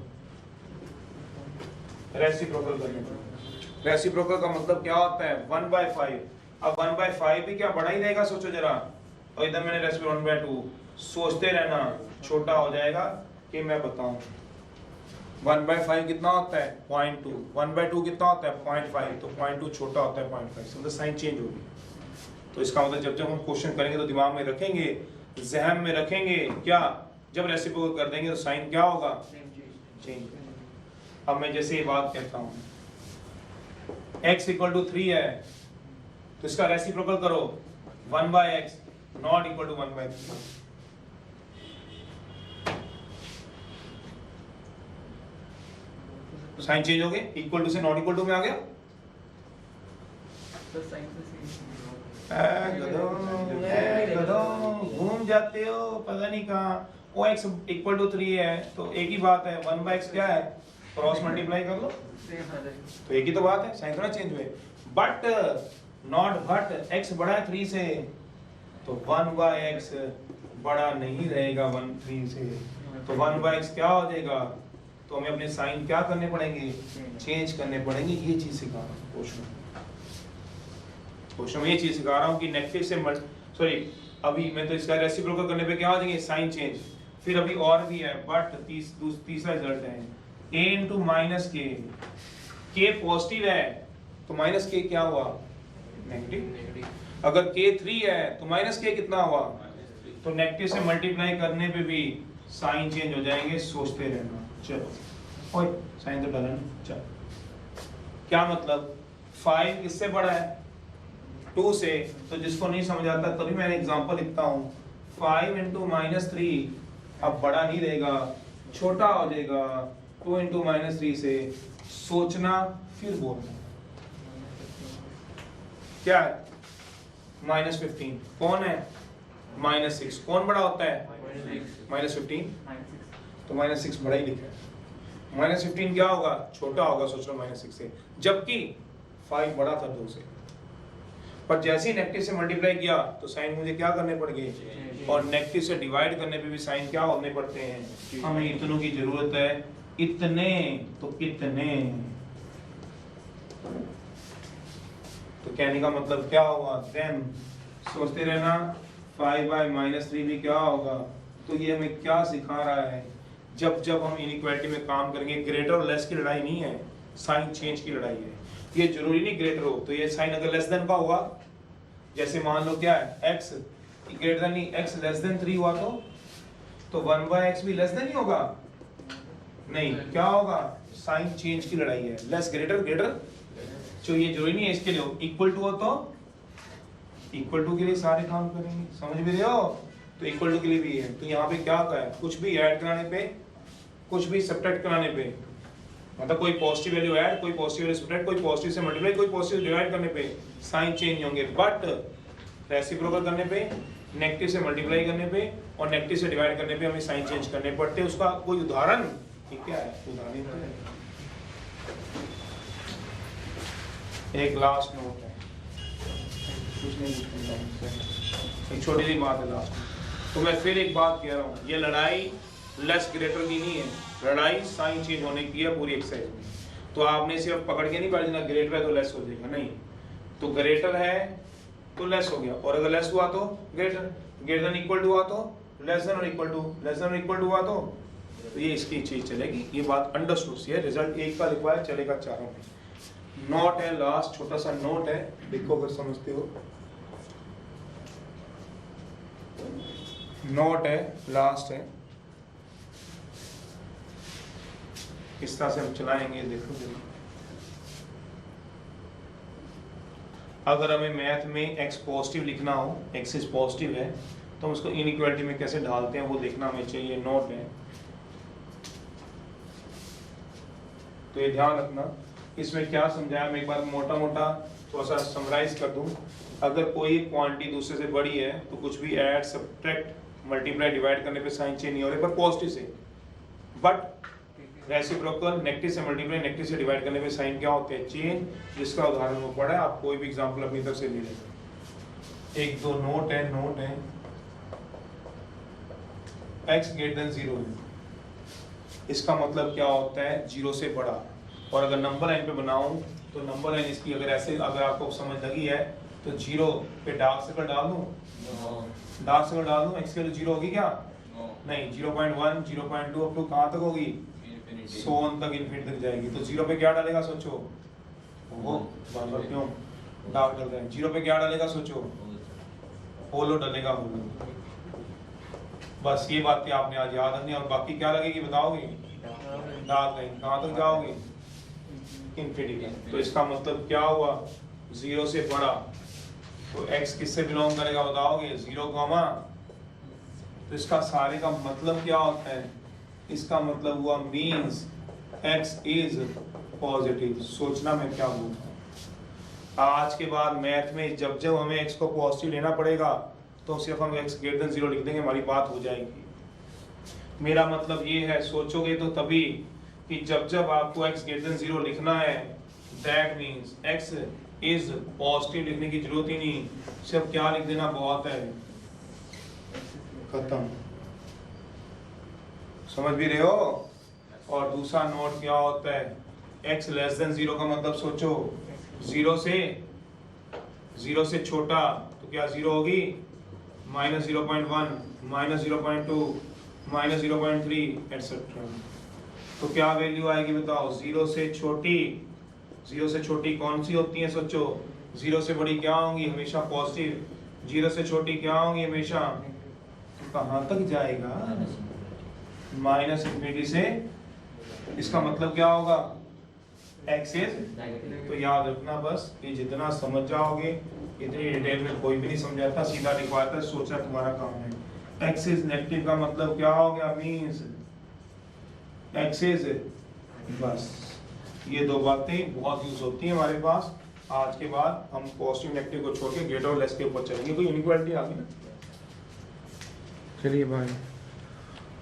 रेसिप्रोकल करने पर, रेसिप्रोकल का मतलब क्या होता है 1/5। अब 1/5 भी क्या बड़ा ही रहेगा, सोचो जरा। और इधर मैंने रेसिप्रोकल 1/2, सोचते रहना छोटा हो जाएगा कि मैं बताऊं। 1/5 कितना होता है 0.2, 1/2 कितना होता है 0.5, तो 0.2 छोटा होता है 0.5 से, मतलब साइन चेंज होगी। तो इसका मतलब जब जब हम क्वेश्चन करेंगे तो दिमाग में रखेंगे, जहन में रखेंगे क्या, जब रेसिप्रोकल कर देंगे तो साइन क्या होगा, चेंज। अब मैं जैसे ये बात कहता हूँ x = 3 है तो इसका रेसिप्रोकल करो 1/x नॉट इक्वल टू 1/3। तो साइन चेंज हो गए, इक्वल टू से नॉट इक्वल टू में आ गया। तो साइन से घूम जाते हो पता नहीं कहाँ। ओ x = 3 है तो एक ही बात है, 1/x क्या है, क्रॉस मल्टीप्लाई कर लो तो एक ही तो बात है, साइन थोड़ा चेंज हुए। बट नॉट बट, x बड़ा है 3 से तो 1/x बड़ा नहीं रहेगा 3 से, तो 1/x क्या हो जाएगा, तो हमें अपने साइन क्या करने पड़ेंगे, चेंज करने पड़ेंगे। ये चीज सिखा रहा हूँ क्वेश्चन में, ये चीज सिखा रहा हूँ कि नेगेटिव से सॉरी, अभी मैं तो इसका रेसिप्रोकल करने पे क्या हो जाएंगे, साइन चेंज। फिर अभी और भी है, बट तीसरा रिजल्ट है a × k पॉजिटिव है तो -k क्या हुआ, नेगेटिव। अगर k 3 है तो -k कितना हुआ, तो नेगेटिव से मल्टीप्लाई करने पे भी साइन चेंज हो जाएंगे, सोचते रहना। चलो ओए साइन तो डलन, चलो क्या मतलब 5 किससे बड़ा है 2 से, तो जिसको नहीं समझ आता तभी मैं एग्जांपल लिखता हूँ। 5 × -3 अब बड़ा नहीं रहेगा, छोटा हो जाएगा 2 × -3 से। सोचना फिर बोलना, क्या है -15 कौन है, -6 कौन बड़ा होता है, -15 तो -6 बड़ा ही लिखा है। -15 क्या होगा, छोटा होगा, सोच लो -6 से, जबकि 5 बड़ा था 2 से। पर जैसे ही नेगेटिव से मल्टीप्लाई किया तो साइन मुझे क्या करने पड़ गए, और नेगेटिव से डिवाइड करने पे भी साइन क्या होने पड़ते हैं, हमें इतनों की जरूरत है, इतने तो कितने। तो कहने का मतलब क्या होगा, देन सोचते रहना 5/-3 भी क्या होगा। तो ये हमें क्या सिखा रहा है, जब जब हम इनइक्वालिटी में काम करेंगे, ग्रेटर और लेस की लड़ाई नहीं है, साइन चेंज की लड़ाई है। ये जरूरी नहीं ग्रेटर हो, तो ये साइन अगर लेस देन का हुआ, जैसे मान लो क्या है x ग्रेटर देन नहीं, x लेस देन 3 हुआ तो 1/x भी लेस देन ही होगा, नहीं क्या होगा, साइन चेंज की लड़ाई है, लेस ग्रेटर ग्रेटर। तो ये जरूरी नहीं है इसके लिए इक्वल टू हो, तो इक्वल टू के लिए सारे काम करेंगे, समझ भी रहे हो, तो इक्वल टू के लिए भी है। तो यहाँ पे क्या होता है, कुछ भी ऐड कराने पे, कुछ भी सब्ट्रैक्ट कराने पे, मतलब कोई पॉजिटिव वैल्यू ऐड, कोई पॉजिटिव वैल्यू सब्ट्रैक्ट, कोई पॉजिटिव से मल्टीप्लाई, कोई पॉजिटिव डिवाइड करने पे साइन चेंज होंगे। बट रेसिप्रोकल करने पे, नेगेटिव से मल्टीप्लाई करने पे और नेगेटिव से डिवाइड करने पे हमें साइन चेंज करने पड़ते हैं। उसका कोई उदाहरण, ठीक है, उदाहरण एक लास्ट नोट है, कुछ नहीं एक छोटी सी बात है लास्ट में। तो मैं फिर एक बात कह रहा हूँ, ये लड़ाई लेस ग्रेटर की नहीं है, लड़ाई साइन चेंज होने की है पूरी एक्सरसाइज में। तो आपने सिर्फ पकड़ के नहीं बैठ जाना ग्रेटर है तो लेस हो जाएगा, नहीं। तो ग्रेटर है तो लेस हो गया, और अगर लेस हुआ तो greater, greater than equal to हुआ तो लेस देन और इक्वल टू, लेस देन और इक्वल टू हुआ तो ये इसकी चीज चलेगी। ये बात अंडरस्टूड सी है। रिजल्ट एक का लिखवा है, चलेगा चारों में। नोट है लास्ट, छोटा सा नोट है, देखो अगर समझते हो। नोट है लास्ट है, इस तरह से हम चलाएंगे, देखो देखो। अगर हमें मैथ में x पॉजिटिव लिखना हो, x इज पॉजिटिव है, तो हम उसको इनइक्वालिटी में कैसे ढालते हैं वो देखना हमें चाहिए। नोट है, तो ये ध्यान रखना। इसमें क्या समझाया मैं एक बार मोटा मोटा थोड़ा सा समराइज कर दूं। अगर कोई क्वांटिटी दूसरे से बड़ी है तो कुछ भी ऐड, सब्ट्रैक्ट, मल्टीप्लाई, डिवाइड करने पे साइन चेंज नहीं हो रहे, पर पॉजिटिव से। बट रेसिप्रोकल, नेगेटिव से मल्टीप्लाई, नेगेटिव से डिवाइड करने पे साइन क्या होते हैं, चेंज, जिसका उदाहरण वो पढ़ा है। आप कोई भी एग्जांपल अपनी तरफ से ले लें। एक दो नोट है, नोट है x ग्रेटर देन 0 है, इसका मतलब क्या होता है, 0 से बड़ा। और अगर नंबर लाइन पे बनाऊं तो नंबर लाइन इसकी अगर ऐसे, अगर आपको समझ लगी है तो 0 पे डार्क सर्कल डाल दूं, डार्क सर्कल डाल दूं, x के लिए 0 होगी क्या, नहीं, 0.1, 0.2 अप टू कहाँ तक होगी, 100 तक, इनफिनिटी तक जाएगी। तो 0 पे क्या डालेगा सोचो, वो बार-बार क्यों डार्क डाल रहे हैं। 0 पे क्या डालेगा सोचो, होलो डालेगा, होलो। बस ये बातें आपने आज याद रखनी। और बाकी क्या लगेगी बताओगे, डार्क लाइन कहाँ तक जाओगे, इनफिनिटी। तो इसका मतलब क्या हुआ, 0 से बड़ा। तो x किससे बिलोंग करेगा बताओगे, 0, तो इसका सारे का मतलब क्या होता है, इसका मतलब हुआ मीन्स x इज पॉजिटिव। सोचना मैं क्या बोल रहा हूँ। आज के बाद मैथ में जब जब हमें x को पॉजिटिव लेना पड़ेगा तो सिर्फ हम x ग्रेटर देन 0 लिख देंगे, हमारी बात हो जाएगी। मेरा मतलब ये है, सोचोगे तो तभी कि जब जब आपको x ग्रेटर देन 0 लिखना है, that means x is positive लिखने की जरूरत ही नहीं, सिर्फ क्या लिख देना बहुत है, खत्म। समझ भी रहे हो। और दूसरा नोट क्या होता है, x लेस देन 0 का मतलब सोचो 0 से छोटा, तो क्या 0 होगी, -0.1, -0.2, -0.3 एटसेट्रा। तो क्या वैल्यू आएगी बताओ, 0 से छोटी, 0 से छोटी कौन सी होती है सोचो, 0 से बड़ी क्या होंगी, हमेशा पॉजिटिव, 0 से छोटी क्या होंगी हमेशा, तो कहाँ तक जाएगा, माइनस इनफिनिटी से। इसका मतलब क्या होगा, x इज, तो याद रखना बस, ये जितना समझ जाओगे, इतनी डिटेल में कोई भी नहीं समझाता, सीधा लिखवाता है, सोचना तुम्हारा काम है। x इज नेगेटिव का मतलब क्या हो गया, मीन्स x इज, बस ये दो बातें बहुत यूज होती हैं हमारे पास। आज के बाद हम पॉजिटिव नेगेटिव को छोड़ के ग्रेटर और लेस के ऊपर चलेंगे। कोई इनइक्वालिटी आ गई ना, चलिए बाय।